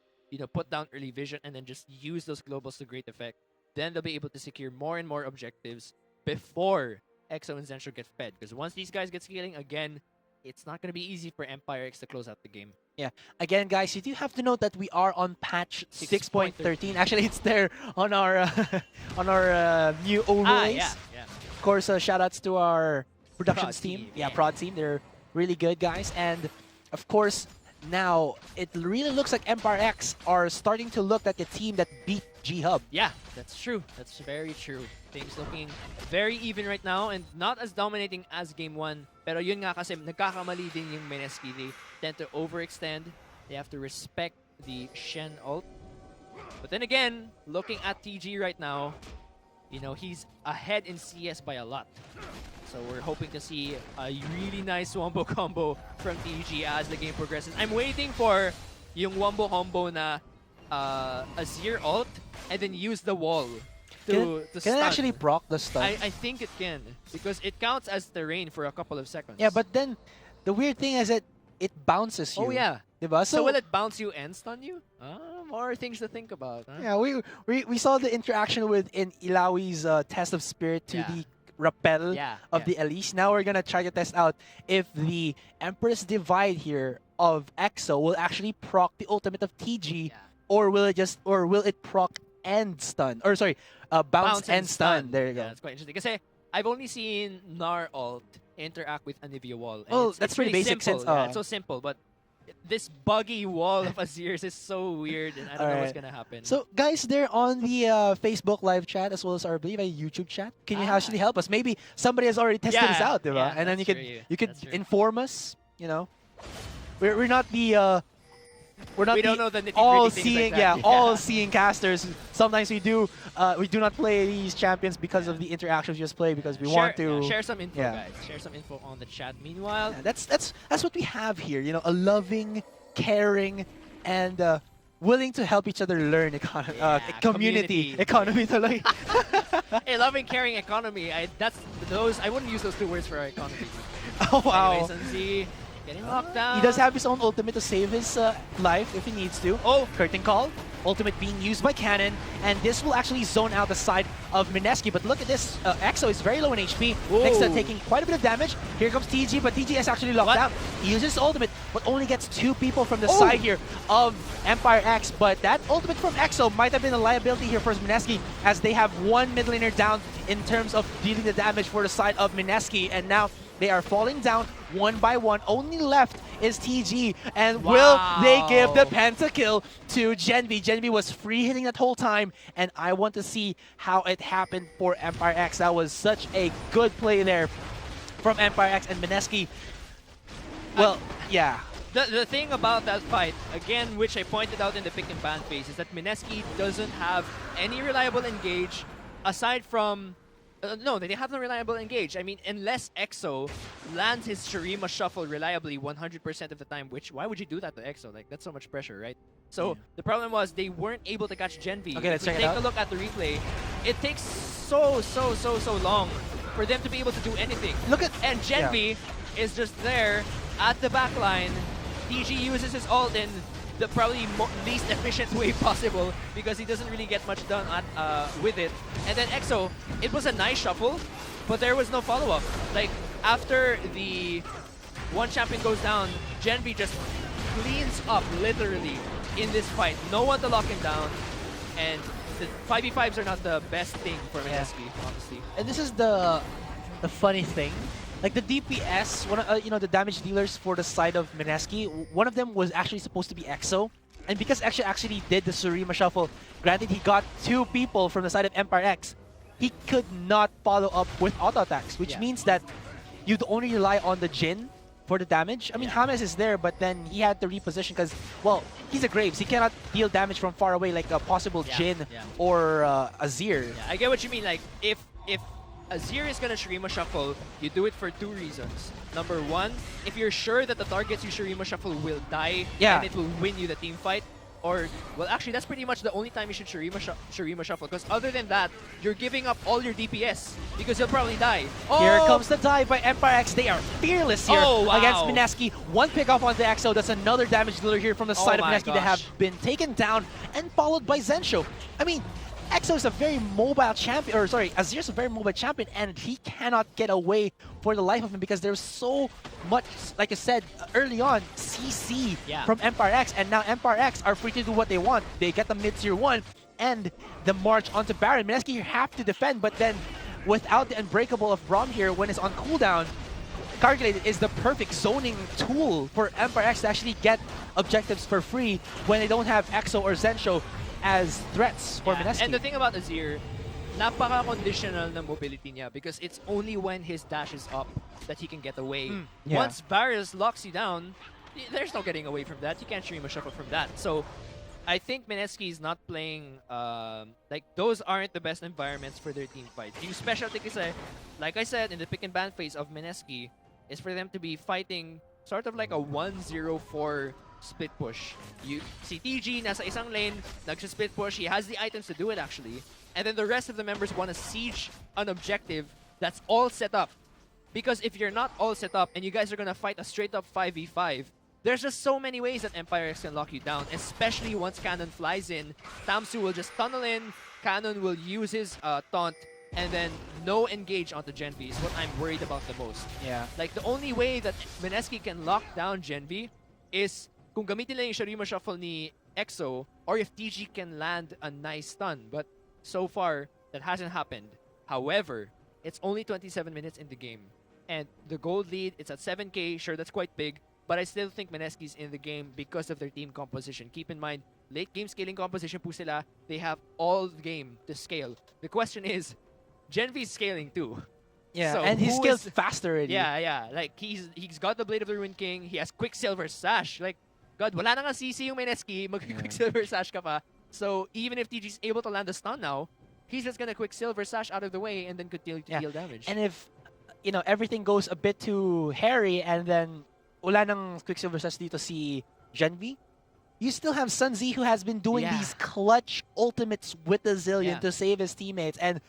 Speaker 2: put down early vision, and then just use those globals to great effect, then they'll be able to secure more and more objectives before EXO and Zensho get fed. Because once these guys get scaling again, it's not going to be easy for Empire X to close out the game.
Speaker 1: Yeah. Again, guys, you do have to note that we are on patch 6.13. Actually, it's there on our new overlays.
Speaker 2: Yeah.
Speaker 1: Of course, shout outs to our productions
Speaker 2: Prod
Speaker 1: team.
Speaker 2: team,
Speaker 1: Yeah,
Speaker 2: yeah.
Speaker 1: prod team. They're really good, guys. And of course, now it really looks like Empire X are starting to look like a team that beat G-Hub.
Speaker 2: Yeah, that's true. That's very true. Things looking very even right now and not as dominating as Game 1. Pero yun nga kasi nagkakamali din yung MSKI. They tend to overextend. They have to respect the Shen ult. But then again, looking at TG right now, he's ahead in CS by a lot. So we're hoping to see a really nice Wombo combo from TG as the game progresses. I'm waiting for yung Wombo combo na Azir ult and then use the wall to
Speaker 1: Can
Speaker 2: stun.
Speaker 1: it actually proc the stun?
Speaker 2: I think it can, because it counts as terrain for a couple of seconds.
Speaker 1: Yeah, but then the weird thing is that it bounces you.
Speaker 2: Oh yeah.
Speaker 1: Diba?
Speaker 2: So will it bounce you and stun you? More things to think about. Huh?
Speaker 1: Yeah, we saw the interaction within Ilawi's test of spirit to the rappel of the Elise. Now we're gonna try to test out if the Empress Divide here of EXO will actually proc the ultimate of TG, or will it proc and stun? Or sorry, bounce and stun. There you go.
Speaker 2: Yeah, that's quite interesting. Kasi I've only seen Gnar ult interact with Anivia wall. And
Speaker 1: Oh,
Speaker 2: it's
Speaker 1: that's pretty basic
Speaker 2: simple.
Speaker 1: since
Speaker 2: Yeah, it's so simple, but this buggy wall of Azir's is so weird, and I don't know what's gonna happen.
Speaker 1: So, guys, they're on the Facebook live chat as well as our, I believe, a YouTube chat. Can you actually help us? Maybe somebody has already tested this out, diba?
Speaker 2: Yeah,
Speaker 1: And then
Speaker 2: that's
Speaker 1: you could
Speaker 2: That's true.
Speaker 1: inform us. We're not the we
Speaker 2: don't know the nitty-gritty
Speaker 1: all
Speaker 2: things
Speaker 1: seeing
Speaker 2: like that.
Speaker 1: all seeing casters. Sometimes we do not play these champions because of the interactions. We just play because we want to
Speaker 2: share some info, guys. Share some info on the chat. Meanwhile,
Speaker 1: Yeah, that's what we have here. A loving, caring, and willing to help each other learn community economy. Tuloy.
Speaker 2: a loving, caring economy. I wouldn't use those two words for our economy.
Speaker 1: Oh wow.
Speaker 2: Anyways, Sunzi getting locked down.
Speaker 1: He does have his own ultimate to save his life if he needs to. Oh, curtain call. Ultimate being used by Cannon, and this will actually zone out the side of MSKI. But look at this, EXO is very low in HP, next to taking quite a bit of damage. Here comes TG, but TG is actually locked out. He uses ultimate, but only gets 2 people from the side here of Empire X. But that ultimate from EXO might have been a liability here for MSKI, as they have 1 mid laner down in terms of dealing the damage for the side of MSKI, and now they are falling down one by one. Only left is TG. And will they give the pentakill to Genvi? Genvi was free hitting that whole time. And I want to see how it happened for Empire X. That was such a good play there from Empire X and MSKI. Well, yeah.
Speaker 2: The thing about that fight, again, which I pointed out in the pick and ban phase, is that MSKI doesn't have any reliable engage aside from... no, they have no reliable engage. I mean, unless EXO lands his Shurima shuffle reliably 100% of the time, which, why would you do that to EXO? Like, that's so much pressure, right? So, the problem was they weren't able to catch Genvi.
Speaker 1: Okay, let's check it
Speaker 2: take
Speaker 1: out.
Speaker 2: a look at the replay. it takes so long for them to be able to do anything.
Speaker 1: Look at
Speaker 2: And Genvi is just there at the back line. TG uses his ult in the probably least efficient way possible because he doesn't really get much done with it. And then EXO, it was a nice shuffle, but there was no follow-up. Like, after the one champion goes down, Genvi just cleans up, literally, in this fight. No one to lock him down, and the 5v5s are not the best thing for MSKI, honestly.
Speaker 1: And this is the funny thing. Like the DPS, the damage dealers for the side of MSKI, one of them was actually supposed to be EXO. And because EXO actually did the Surima shuffle, granted he got 2 people from the side of Empire X, he could not follow up with auto attacks, which means that you'd only rely on the Jin for the damage. I mean, James is there, but then he had to reposition because, well, he's a Graves. He cannot deal damage from far away like a possible Jin or Azir.
Speaker 2: Yeah, I get what you mean. Like, if Azir is gonna Shurima Shuffle, you do it for 2 reasons. Number 1, if you're sure that the targets you Shurima Shuffle will die and it will win you the team fight. Or, well, actually, that's pretty much the only time you should Shurima Shuffle. Because other than that, you're giving up all your DPS because you'll probably die. Oh!
Speaker 1: Here comes the dive by Empire X. They are fearless here against Mineski. One pick off on the EXO. That's another damage dealer here from the side of Mineski that have been taken down and followed by Zensho. I mean, EXO is a very mobile champion, or sorry, Azir is a very mobile champion, and he cannot get away for the life of him because there's so much, like I said early on, CC from Empire X, and now Empire X are free to do what they want. They get the mid-tier 1 and the march onto Baron. Mineski, you have to defend, but then without the Unbreakable of Braum here when it's on cooldown, Calculated is the perfect zoning tool for Empire X to actually get objectives for free when they don't have EXO or Zensho as threats for Mineski.
Speaker 2: And the thing about Azir, napaka-conditional na mobility niya because it's only when his dash is up that he can get away. Once Varus locks you down, there's no getting away from that. You can't Shurima Shuffle from that. So I think Mineski is not playing, like, those aren't the best environments for their team fights. Yung specialty kasi, like I said, in the pick and ban phase of Mineski, is for them to be fighting sort of like a 1-0-4 split push. You see TG nasa isang lane, nagsa-split push. He has the items to do it actually. And then the rest of the members want to siege an objective that's all set up. Because if you're not all set up and you guys are gonna fight a straight up 5v5, there's just so many ways that Empire X can lock you down, especially once Cannon flies in. Tamsu will just tunnel in, Cannon will use his taunt, and then no engage onto Genvi is what I'm worried about the most.
Speaker 1: Yeah.
Speaker 2: Like, the only way that Mineski can lock down Genvi is kung gamitin lang yung Shurima Shuffle ni EXO, or if TG can land a nice stun. But so far, that hasn't happened. However, it's only 27 minutes in the game. And the gold lead, it's at 7k. Sure, that's quite big. But I still think Mineski's in the game because of their team composition. Keep in mind, late game scaling composition po sila. They have all the game to scale. The question is, Genvi's scaling too.
Speaker 1: Yeah,
Speaker 2: so
Speaker 1: and he scales faster already.
Speaker 2: Yeah. Like, he's got the Blade of the Ruined King. He has Quicksilver Sash. Like, God, wala na nga CC yung Mineski. Mag-Quicksilver Sash ka pa. So, even if TG's able to land a stun now, he's just gonna Quicksilver Sash out of the way and then continue to deal damage.
Speaker 1: And if, everything goes a bit too hairy and then wala nang Quicksilver Sash dito si Genvi, you still have Sun Z who has been doing these clutch ultimates with the Zillion to save his teammates. And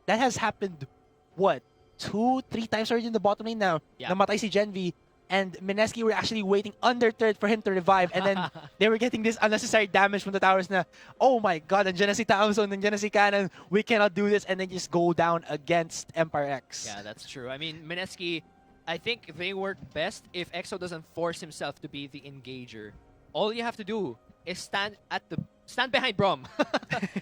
Speaker 1: that has happened, what, 2-3 times already in the bottom lane now. Namatay si Genvi. And Mineski were actually waiting under third for him to revive. And then they were getting this unnecessary damage from the towers na, oh my god, nandiyan na si Thompson, nandiyan na si Cannon, we cannot do this. And then just go down against Empire X.
Speaker 2: Yeah, that's true. I mean, Mineski, I think they work best if EXO doesn't force himself to be the engager. All you have to do is stand behind Braum.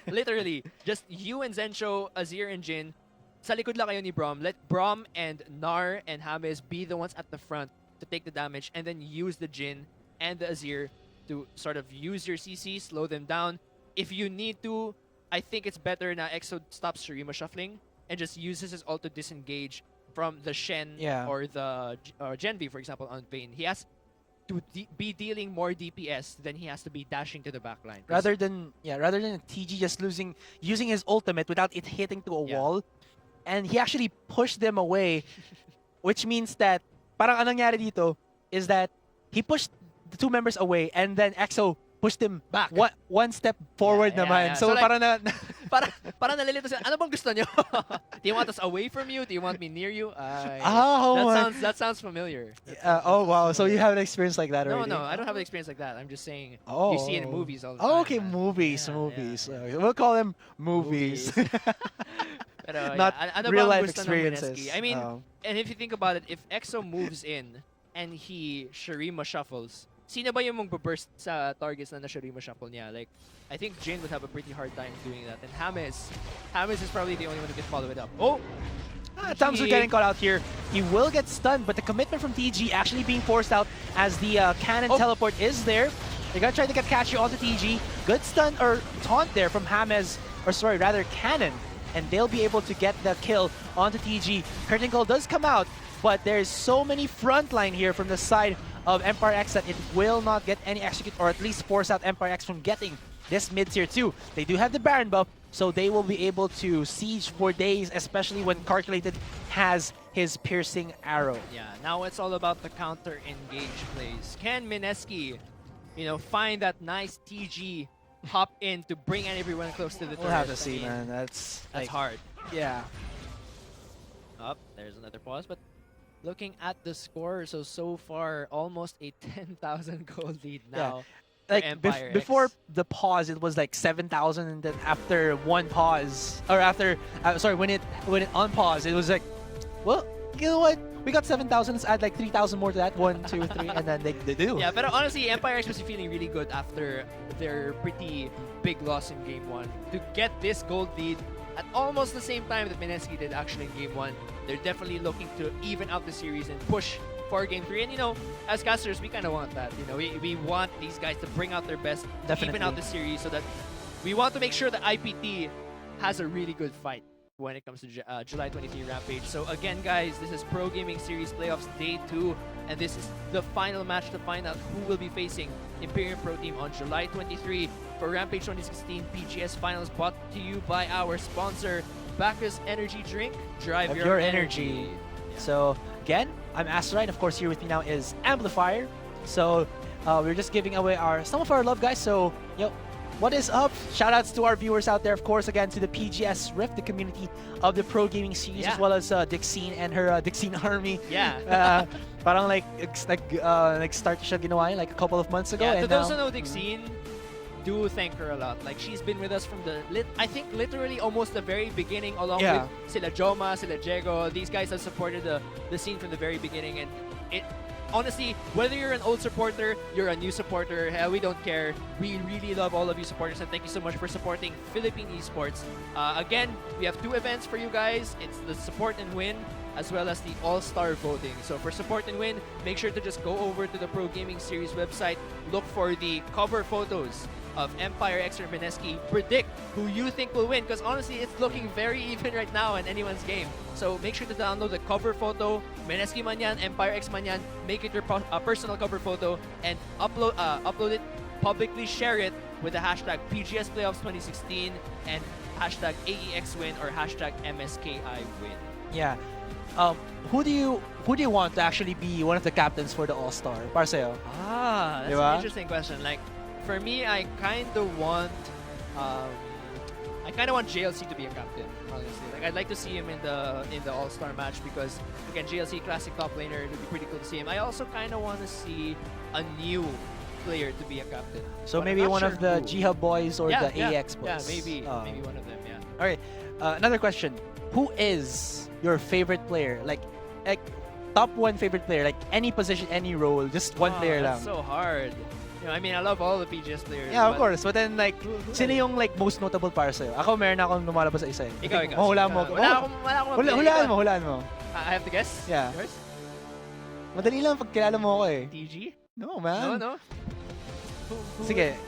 Speaker 2: Literally. Just you and Zensho, Azir and Jin. Sa likod lang kayo ni Braum. Let Braum and Nar and James be the ones at the front to take the damage, and then use the Jin and the Azir to sort of use your CC, slow them down. If you need to, I think it's better na EXO stops Shurima shuffling and just uses his ult to disengage from the Shen or the Genvi, for example, on Vayne. He has to be dealing more DPS than he has to be dashing to the backline.
Speaker 1: Rather than TG just using his ultimate without it hitting to a wall, and he actually pushed them away, which means that parang anong nangyari dito is that he pushed the 2 members away and then EXO pushed him
Speaker 2: back
Speaker 1: one step forward naman. So
Speaker 2: like,
Speaker 1: parang
Speaker 2: para nalilito sila. Ano bang gusto nyo? Do you want us away from you? Do you want me near you?
Speaker 1: Oh,
Speaker 2: That sounds familiar.
Speaker 1: oh wow, so you have an experience like that
Speaker 2: No,
Speaker 1: already?
Speaker 2: no, I don't have an experience like that. I'm just saying
Speaker 1: Oh,
Speaker 2: you see it in movies all the
Speaker 1: oh,
Speaker 2: time.
Speaker 1: okay,
Speaker 2: man.
Speaker 1: movies,
Speaker 2: Yeah,
Speaker 1: movies.
Speaker 2: yeah,
Speaker 1: Okay, we'll call them movies.
Speaker 2: Pero,
Speaker 1: Not
Speaker 2: ano
Speaker 1: real
Speaker 2: bang
Speaker 1: life
Speaker 2: gusto ng
Speaker 1: experiences.
Speaker 2: Mineski? I mean, and if you think about it, if EXO moves in and he Shurima shuffles, sino ba yung magbaburst sa targets na Shurima shuffle niya? Like, I think Jin would have a pretty hard time doing that. And James is probably the only one who can follow it up. Oh!
Speaker 1: Tamsu getting caught out here. He will get stunned, but the commitment from TG actually being forced out as the cannon teleport is there. They're gonna try to get catchy onto TG. Good stun or taunt there from James, or sorry, rather Cannon, and they'll be able to get the kill onto TG. Curtain Call does come out, but there's so many frontline here from the side of Empire X that it will not get any execute, or at least force out Empire X from getting this mid tier 2. They do have the Baron buff, so they will be able to siege for days, especially when Calculated has his piercing arrow.
Speaker 2: Yeah, now it's all about the counter engage plays. Can Mineski, find that nice TG hop in to bring everyone close to the turret?
Speaker 1: We'll have to see, man. That's
Speaker 2: hard.
Speaker 1: Yeah.
Speaker 2: Up, there's another pause, but looking at the score, so far almost a 10,000 gold lead now. for
Speaker 1: Like
Speaker 2: Empire X.
Speaker 1: before the pause, it was like 7,000, and then after one pause, or after sorry, when it unpause, it was like, well, you know what? We got 7,000. Let's add like 3,000 more to that. 1, 2, 3, and then they do.
Speaker 2: Yeah, but honestly, Empire X was feeling really good after their pretty big loss in Game 1. To get this gold lead at almost the same time that Mineski did actually in Game 1, they're definitely looking to even out the series and push for Game 3. And as casters, we kind of want that. We want these guys to bring out their best, even out the series, so that we want to make sure that IPT has a really good fight when it comes to July 23 Rampage. So again, guys, this is Pro Gaming Series Playoffs Day 2, and this is the final match to find out who will be facing Imperium Pro Team on July 23 for Rampage 2016 PGS Finals, brought to you by our sponsor, Bacchus Energy Drink. Drive your energy.
Speaker 1: Yeah. So again, I'm Asterite. Of course, here with me now is Amplifier. So we're just giving away some of our love, guys. So what is up? Shoutouts to our viewers out there, of course, again to the PGS Rift, the community of the Pro Gaming Series, as well as Dixine and her Dixine Army.
Speaker 2: Yeah.
Speaker 1: Parang like start siya ginawa like a couple of months ago.
Speaker 2: Yeah,
Speaker 1: and
Speaker 2: to those who know Dixine, do thank her a lot. Like, she's been with us from I think literally almost the very beginning, along with sila Joma, sila Jego. These guys have supported the scene from the very beginning, and it honestly, whether you're an old supporter, you're a new supporter, we don't care. We really love all of you supporters, and thank you so much for supporting Philippine esports. Again, we have 2 events for you guys. It's the Support and Win, as well as the All-Star Voting. So for Support and Win, make sure to just go over to the Pro Gaming Series website, look for the cover photos of Empire X or Mineski, predict who you think will win, because honestly, it's looking very even right now in anyone's game. So make sure to download the cover photo, Mineski man yan, Empire X man yan, make it your personal cover photo, and upload it, publicly share it with the hashtag PGS Playoffs 2016 and hashtag AEX win or hashtag MSKI win.
Speaker 1: Yeah. Who do you want to actually be one of the captains for the All-Star? Para sa'yo?
Speaker 2: That's an interesting question. Like, for me, I kind of want JLC to be a captain, honestly. Like, I'd like to see him in the All-Star match, because again, JLC classic top laner, it would be pretty cool to see him. I also kind of want to see a new player to be a captain.
Speaker 1: So
Speaker 2: but
Speaker 1: maybe one of the G-Hub boys or the AEX boys.
Speaker 2: Yeah, maybe one of them. Yeah.
Speaker 1: All right. Another question: who is your favorite player? Like top 1 favorite player, like any position, any role, just one player lang.
Speaker 2: That's so hard. I mean, I love all the PGS players.
Speaker 1: Yeah, of course. But then, like, sino yung like most notable para sa'yo? Ako, meron akong lumalabas sa isa eh.
Speaker 2: Ikaw.
Speaker 1: Mahulaan mo. Hulaan mo.
Speaker 2: I have to guess?
Speaker 1: Yeah.
Speaker 2: Yours?
Speaker 1: Madali lang pag kilala mo ako eh.
Speaker 2: TG?
Speaker 1: No, man.
Speaker 2: No.
Speaker 1: Sige.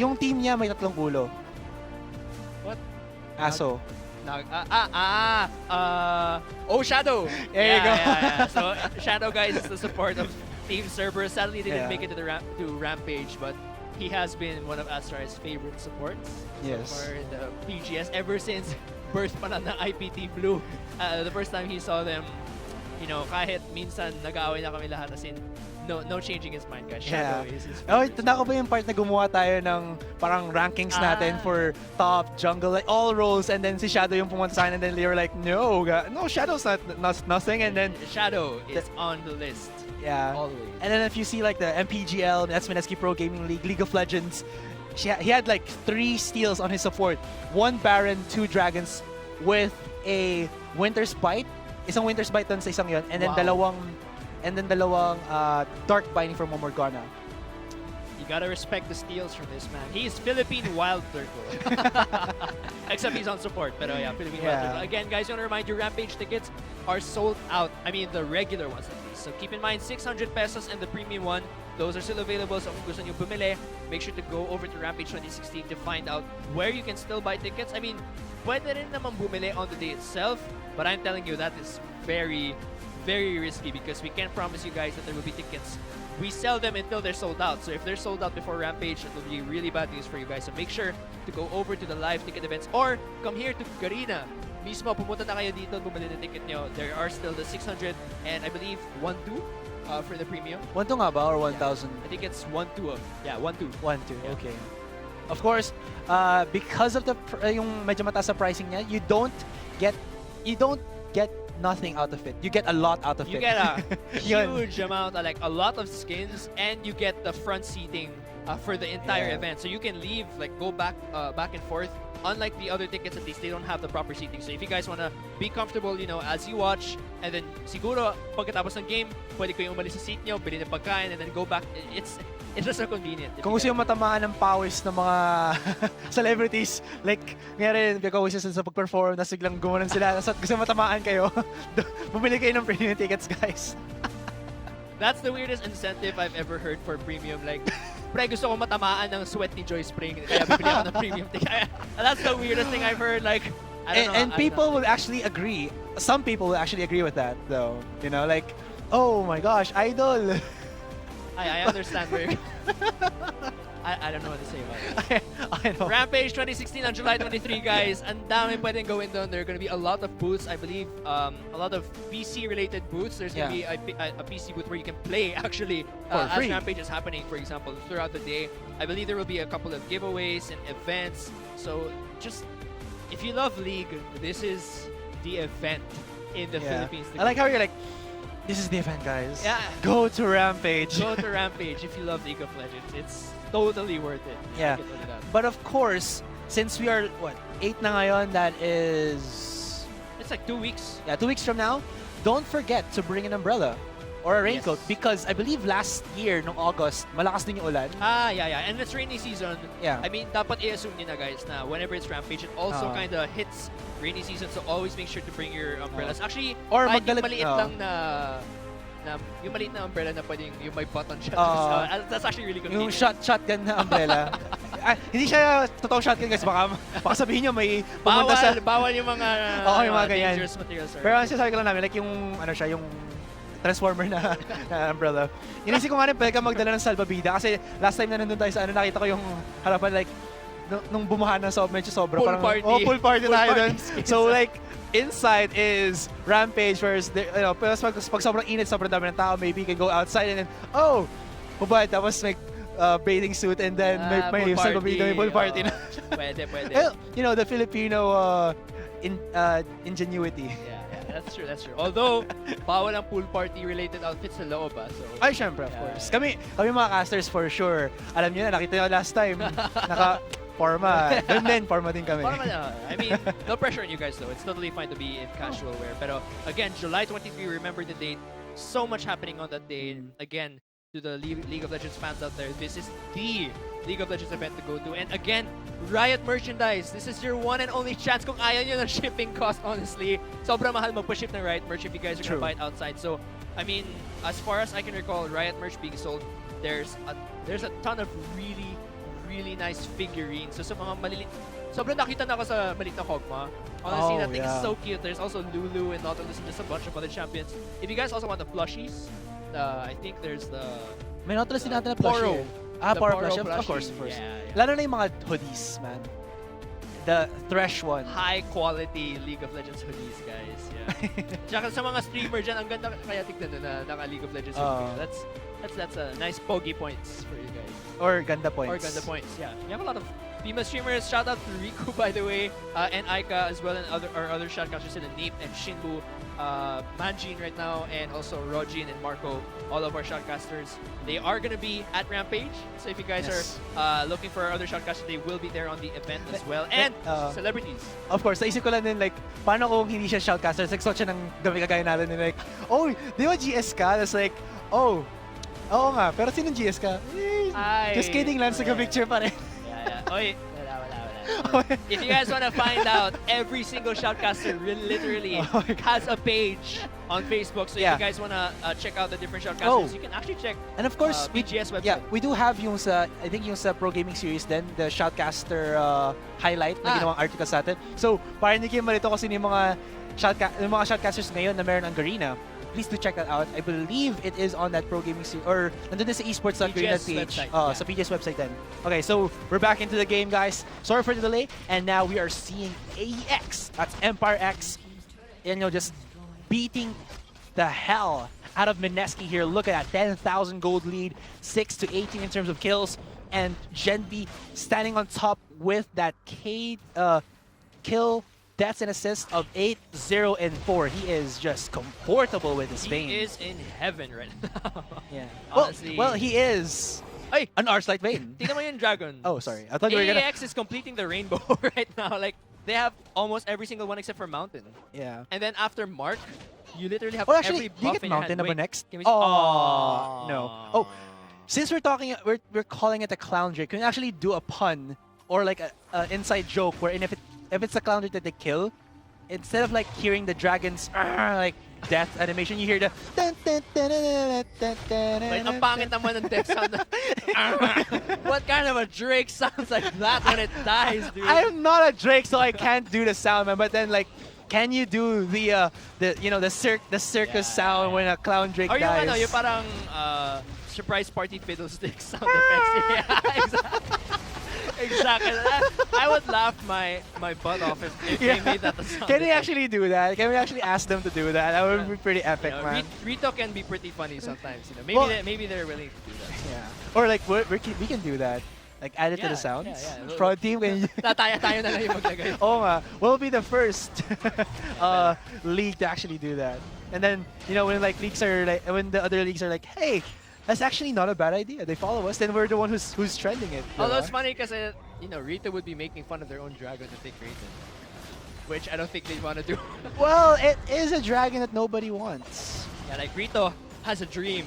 Speaker 1: Yung team niya may 3 ulo.
Speaker 2: What?
Speaker 1: Aso.
Speaker 2: Shadow.
Speaker 1: There you go.
Speaker 2: Yeah. So Shadow, guys, is the support of Team Cerberus. Sadly, didn't make it to Rampage, but he has been one of Astrai's favorite supports for the PGS ever since birth pa ng IPT Blue. The first time he saw them you know, kahit minsan nag-aaway na kami lahat, as in, no changing his mind, guys.
Speaker 1: Yeah.
Speaker 2: Shadow is his
Speaker 1: Oh,
Speaker 2: favorite.
Speaker 1: tanda ko ba yung part na gumawa tayo ng parang rankings natin for top, jungle, like all roles, and then si Shadow yung pumunta sa akin, and then they were like, no, Shadow's not nothing, and then
Speaker 2: Shadow is on the list.
Speaker 1: yeah.
Speaker 2: Always.
Speaker 1: And then if you see like the MPGL, that's MSKI Pro Gaming League, League of Legends, he had like 3 steals on his support, 1 Baron, 2 Dragons, with a Winter's Bite, isang Winter's Bite dun sa isang yun, and then
Speaker 2: Wow.
Speaker 1: dalawang Dark Binding from Morgana.
Speaker 2: You gotta respect the steals from this man. He is Philippine Wild Turtle. Except he's on support, pero yeah, Philippine Wild
Speaker 1: Yeah.
Speaker 2: Turtle. Again, guys, I want to remind you, Rampage tickets are sold out. I mean, the regular ones at least. So keep in mind, 600 pesos and the premium one, those are still available. So kung gusto nyo bumili, make sure to go over to Rampage 2016 to find out where you can still buy tickets. I mean, pwede rin naman bumili on the day itself, but I'm telling you, that is very, very risky because we can't promise you guys that there will be tickets. We sell them until they're sold out. So if they're sold out before Rampage, it will be really bad news for you guys. So make sure to go over to the live ticket events or come here to Garena. Mismo, pumunta na kayo dito, bumili ng ticket nyo. There are still the 600 and I believe 1-2 for the premium.
Speaker 1: 1-2 nga ba or 1,000?
Speaker 2: I think it's 1-2. Yeah, 1-2.
Speaker 1: 1-2,
Speaker 2: Yeah.
Speaker 1: okay. Of course, because of the yung medyo mataas sa pricing niya, you don't get nothing out of it. You get a lot out of
Speaker 2: You
Speaker 1: it.
Speaker 2: get a
Speaker 1: Yun.
Speaker 2: huge amount, like a lot of skins, and you get the front seating for the entire
Speaker 1: Yeah.
Speaker 2: event. So you can leave, like go back and forth. Unlike the other tickets, at least they don't have the proper seating. So if you guys wanna be comfortable, you know, as you watch, and then siguro pagkatapos ng game, pwede kayong umalis sa seat nyo, bili ng pagkain, and then go back. It's just so convenient. if
Speaker 1: Kung
Speaker 2: you
Speaker 1: gusto
Speaker 2: guys-
Speaker 1: yung matamaan ng pawis ng mga celebrities, like, ngayon rin, sa pag-perform, na siglang gumanon sila, so gusto yung matamaan kayo, bumili kayo ng premium tickets, guys.
Speaker 2: That's the weirdest incentive I've ever heard for premium. Like, pre, gusto ko matamaan ng sweat ni Joy Spring, kaya bibili ako ng premium ticket. That's the weirdest thing I've heard. Like, I don't know.
Speaker 1: And
Speaker 2: I don't
Speaker 1: people
Speaker 2: know.
Speaker 1: will actually agree. Some people will actually agree with that, though. You know, like, oh my gosh, idol.
Speaker 2: I understand where you're I don't know what to say about it.
Speaker 1: I know.
Speaker 2: Rampage 2016 on July 23, guys. Ang dami pwedeng gawin doon. There are going to be a lot of booths. I believe a lot of PC-related booths. There's going to be a PC booth where you can play, actually,
Speaker 1: For
Speaker 2: as
Speaker 1: free.
Speaker 2: Rampage is happening, for example, throughout the day. I believe there will be a couple of giveaways and events. So just, if you love League, this is the event in the Philippines.
Speaker 1: I like how you're like, this is the event, guys.
Speaker 2: Yeah.
Speaker 1: Go to Rampage.
Speaker 2: Go to Rampage if you love League of Legends. It's totally worth it.
Speaker 1: Yeah.
Speaker 2: I can tell you that.
Speaker 1: But of course, since we are, 8 na ngayon, that is...
Speaker 2: It's like 2 weeks.
Speaker 1: Yeah, 2 weeks from now, don't forget to bring an umbrella or a raincoat
Speaker 2: Yes.
Speaker 1: because I believe last year, nung August, malakas din yung ulan.
Speaker 2: Yeah. And it's rainy season.
Speaker 1: Yeah.
Speaker 2: I mean, dapat i-assume nyo na, guys, na whenever it's Rampage, it also kind of hits rainy season. So always make sure to bring your umbrellas. Actually,
Speaker 1: Or
Speaker 2: kahit yung
Speaker 1: magdala-
Speaker 2: maliit lang yung maliit na umbrella na pwedeng yung may button siya. That's actually really
Speaker 1: Yung
Speaker 2: convenient.
Speaker 1: shotgun na umbrella. Hindi siya totoong shotgun guys, baka sabihin nyo may pumunta sa...
Speaker 2: Bawal yung mga,
Speaker 1: Oo, yung mga ganyan.
Speaker 2: dangerous materials.
Speaker 1: Pero ang sinasabi ko lang namin, like yung, ano siya, yung transformer na umbrella. Inisip ko nga rin, pwede ka magdala ng salbabida kasi last time na nandun tayo sa nakita ko yung harapan, like, nung bumahan na medyo sobra.
Speaker 2: Pool party.
Speaker 1: Oh, pool party
Speaker 2: Pool
Speaker 1: tayo
Speaker 2: party
Speaker 1: dun.
Speaker 2: skills.
Speaker 1: So like, inside is Rampage, whereas, pero pag sobrang init, sobrang dami ng tao, maybe you can go outside and then, hubad, tapos may bathing suit and then may
Speaker 2: pool
Speaker 1: salbabida, may pool party na.
Speaker 2: Pwede.
Speaker 1: You know, the Filipino ingenuity.
Speaker 2: Yeah, that's true. Although, bawal ang pool party related outfits sa loob, so...
Speaker 1: Ay, syempre, of course. Kami mga casters for sure. Alam niyo na, nakita niyo last time, naka-forma. Doon din, forma din kami.
Speaker 2: I mean, no pressure on you guys though. It's totally fine to be in casual wear. Pero again, July 23, remember the date. So much happening on that day. Again, to the League of Legends fans out there, this is the League of Legends event to go to. And again, Riot merchandise. This is your one and only chance. Kung ayaw nyo ng shipping cost, honestly, sobrang mahal magpa-ship ng Riot merch if you guys are gonna buy it outside. So, I mean, as far as I can recall, Riot merch being sold, there's a ton of really nice figurines. So, sa mga malilit, sobrang nakita na ako sa maliit na Kog'Maw. Honestly, that thing is so cute. There's also Lulu and Nautilus and just a bunch of other champions. If you guys also want the plushies, I think there's the...
Speaker 1: May Nautilus din natin na
Speaker 2: Poro.
Speaker 1: plushie.
Speaker 2: The
Speaker 1: Poro
Speaker 2: Poro
Speaker 1: plushie. Of
Speaker 2: plushie.
Speaker 1: course.
Speaker 2: Yeah.
Speaker 1: Lalo na yung mga hoodies, man. The Thresh one.
Speaker 2: High quality League of Legends hoodies, guys. Yeah. Tsaka sa mga streamer dyan, ang ganda kaya tignan na naka League of Legends hoodie. That's a nice bogey points for you guys.
Speaker 1: Or Ganda points.
Speaker 2: Or Ganda points, yeah. We have a lot of female streamers. Shout out to Riku, by the way, and Aika as well, and other shoutcasters in Nape and Shinbu, Manjin right now, and also Rojin and Marco, all of our shoutcasters. They are going to be at Rampage, so if you guys are looking for other shoutcasters, they will be there on the event as well. And celebrities.
Speaker 1: Of course, naisip ko lang din like, paano kung hindi siya shoutcaster, nagsuot siya ng gabi kagaya natin, like, oh, di ba GS ka? That's like, oh, oo nga, pero sinong GS ka? Just kidding lang, sa picture pa rin.
Speaker 2: Yeah. Oy, wala. If you guys want to find out, every single shoutcaster literally has a page on Facebook. So if you guys want to check out the different shoutcasters, you can actually check.
Speaker 1: And of course,
Speaker 2: PGS website.
Speaker 1: Yeah, we do have yung sa, I think yung sa Pro Gaming Series then the shoutcaster highlight na ginawang article sa atin. So, para hindi kayo malito kasi yung mga shoutcasters ngayon na meron ang Garena, please do check that out. I believe it is on that Pro Gaming Series, or nandun din sa esports.garena page. Sa PGS website then. Okay, so we're back into the game, guys. Sorry for the delay, and now we are seeing AEX. That's Empire X. And just beating the hell out of MSKI here. Look at that, 10,000 gold lead, 6 to 18 in terms of kills, and Genby standing on top with that kill deaths and assists of 8, 0, and 4. He is just comfortable with his Vayne.
Speaker 2: He is in heaven right now.
Speaker 1: Yeah.
Speaker 2: Honestly.
Speaker 1: Well, he is an Arclight Vayne.
Speaker 2: Tingnan mo yung dragon.
Speaker 1: Oh, sorry. I thought you were gonna...
Speaker 2: AEX is completing the rainbow right now. Like, they have almost every single one except for Mountain.
Speaker 1: Yeah.
Speaker 2: And then after Mark, you literally have
Speaker 1: actually,
Speaker 2: every
Speaker 1: do you
Speaker 2: buff
Speaker 1: get
Speaker 2: in your
Speaker 1: Mountain
Speaker 2: hand.
Speaker 1: number next?
Speaker 2: Oh,
Speaker 1: no. Oh, since we're talking, we're calling it a clown drake. Can we actually do a pun or like a inside joke wherein if it's a clown drake that they kill, instead of like hearing the dragon's like death animation, you hear the
Speaker 2: wait, ang pangit naman ng death sound. What kind of a drake sounds like that when it dies, dude?
Speaker 1: I'm not a drake, so I can't do the sound, man. But then like, can you do the circus sound when a clown drake
Speaker 2: or
Speaker 1: dies?
Speaker 2: Or yung parang surprise party fiddlestick sound effects. Yeah, exactly. Exactly. I would laugh my butt off if they made that the sound.
Speaker 1: Can we actually do that? Can we actually ask them to do that? That would be pretty epic, man.
Speaker 2: Rito can be pretty funny sometimes. You know, maybe they're willing to do that.
Speaker 1: Yeah. Or like we can do that. Like add it to the sounds.
Speaker 2: Yeah.
Speaker 1: Fraud team.
Speaker 2: Tayo na lang yung maglagay.
Speaker 1: Oh nga. We'll be the first league to actually do that. And then when like leagues are like when the other leagues are like, hey, that's actually not a bad idea. They follow us, then we're the one who's trending it.
Speaker 2: Although it's funny because Rita would be making fun of their own dragon that they created, which I don't think they want to do.
Speaker 1: Well, it is a dragon that nobody wants.
Speaker 2: Yeah, like Rito has a dream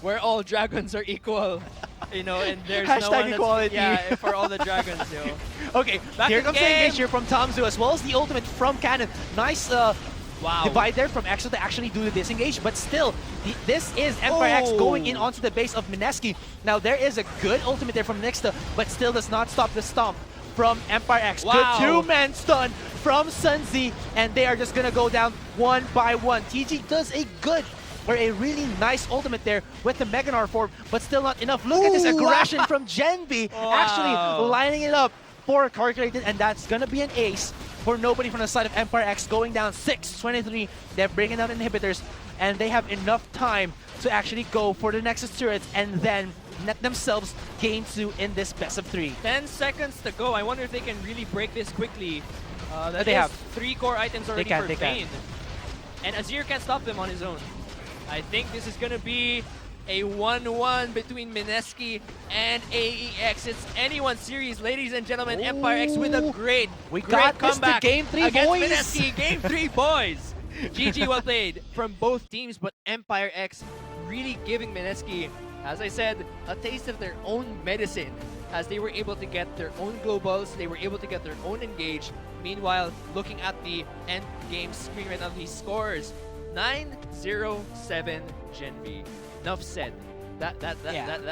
Speaker 2: where all dragons are equal, and there's
Speaker 1: Hashtag
Speaker 2: no one
Speaker 1: equality.
Speaker 2: For all the dragons,
Speaker 1: Okay,
Speaker 2: back
Speaker 1: here
Speaker 2: to the
Speaker 1: comes the
Speaker 2: game.
Speaker 1: engage here from Tamzu as well as the ultimate from Cannon. Nice divide there from Exo to actually do the disengage, but still, this is Empire X going in onto the base of MSKI. Now there is a good ultimate there from Nixta, but still does not stop the stomp from Empire X.
Speaker 2: Wow.
Speaker 1: Good two-man stun from Sunzi, and they are just gonna go down one by one. TG does a really nice ultimate there with the Meganar form, but still not enough. Look at this aggression from Genby, actually lining it up for Calculated, and that's gonna be an ace for nobody from the side of Empire X, going down 6-23. They're bringing down inhibitors, and they have enough time to actually go for the Nexus turrets and then net themselves gain 2 in this best of 3.
Speaker 2: 10 seconds to go. I wonder if they can really break this quickly.
Speaker 1: They have
Speaker 2: 3 core items already for
Speaker 1: they
Speaker 2: Vayne. And Azir can't stop them on his own. I think this is going to be a 1-1 between MSKI and AEX. It's anyone's series, ladies and gentlemen. Empire X with a great comeback
Speaker 1: Game 3,
Speaker 2: against
Speaker 1: boys.
Speaker 2: MSKI. Game 3, boys. GG, well played from both teams, but Empire X really giving MSKI, as I said, a taste of their own medicine, as they were able to get their own globals, they were able to get their own engage. Meanwhile, looking at the end game screen right now, these scores 9-0-7 Genby. Enough said. That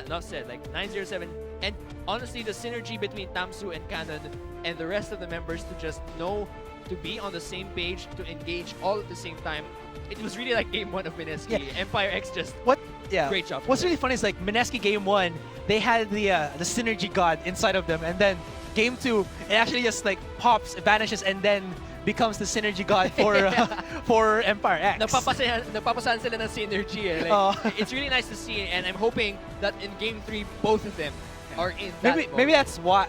Speaker 2: enough said. Like 9-0-7, and honestly, the synergy between Tamsu and Cannon and the rest of the members to just know to be on the same page, to engage all at the same time. It was really like game 1 of MSKI. Empire X just great job.
Speaker 1: What's really funny is like MSKI game 1, they had the synergy god inside of them, and then game 2, it actually just like pops, vanishes, and then becomes the synergy god for for Empire X.
Speaker 2: Napapasahan sila ng synergy. Eh. Like, it's really nice to see, and I'm hoping that in Game 3, both of them are in that
Speaker 1: Maybe that's why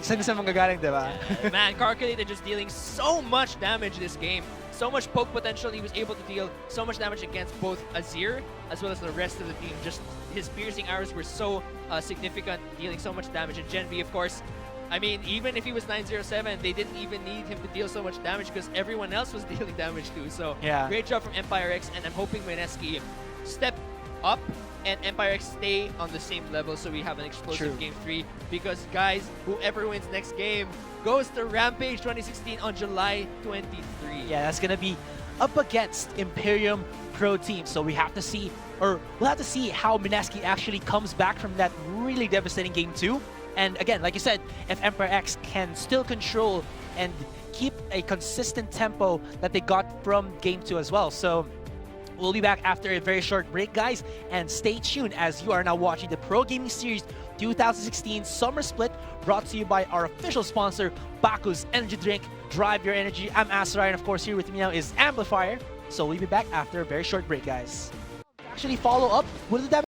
Speaker 1: saan sa manggagaling, diba?
Speaker 2: Man, Calculated just dealing so much damage this game. So much poke potential. He was able to deal so much damage against both Azir as well as the rest of the team. Just his piercing arrows were so significant, dealing so much damage. And Gen V, of course, I mean, even if he was 907, they didn't even need him to deal so much damage because everyone else was dealing damage too. So great job from Empire X, and I'm hoping MSKI step up and Empire X stay on the same level so we have an explosive Game 3. Because guys, whoever wins next game goes to Rampage 2016 on July 23.
Speaker 1: Yeah, that's gonna be up against Imperium Pro Team. So we have to see, or we'll have to see how MSKI actually comes back from that really devastating Game 2. And again, like you said, if Empire X can still control and keep a consistent tempo that they got from Game 2 as well. So we'll be back after a very short break, guys, and stay tuned as you are now watching the Pro Gaming Series 2016 Summer Split, brought to you by our official sponsor, Baku's Energy Drink. Drive your energy. I'm Asrai, and of course here with me now is Amplifier. So we'll be back after a very short break, guys. Actually follow up with the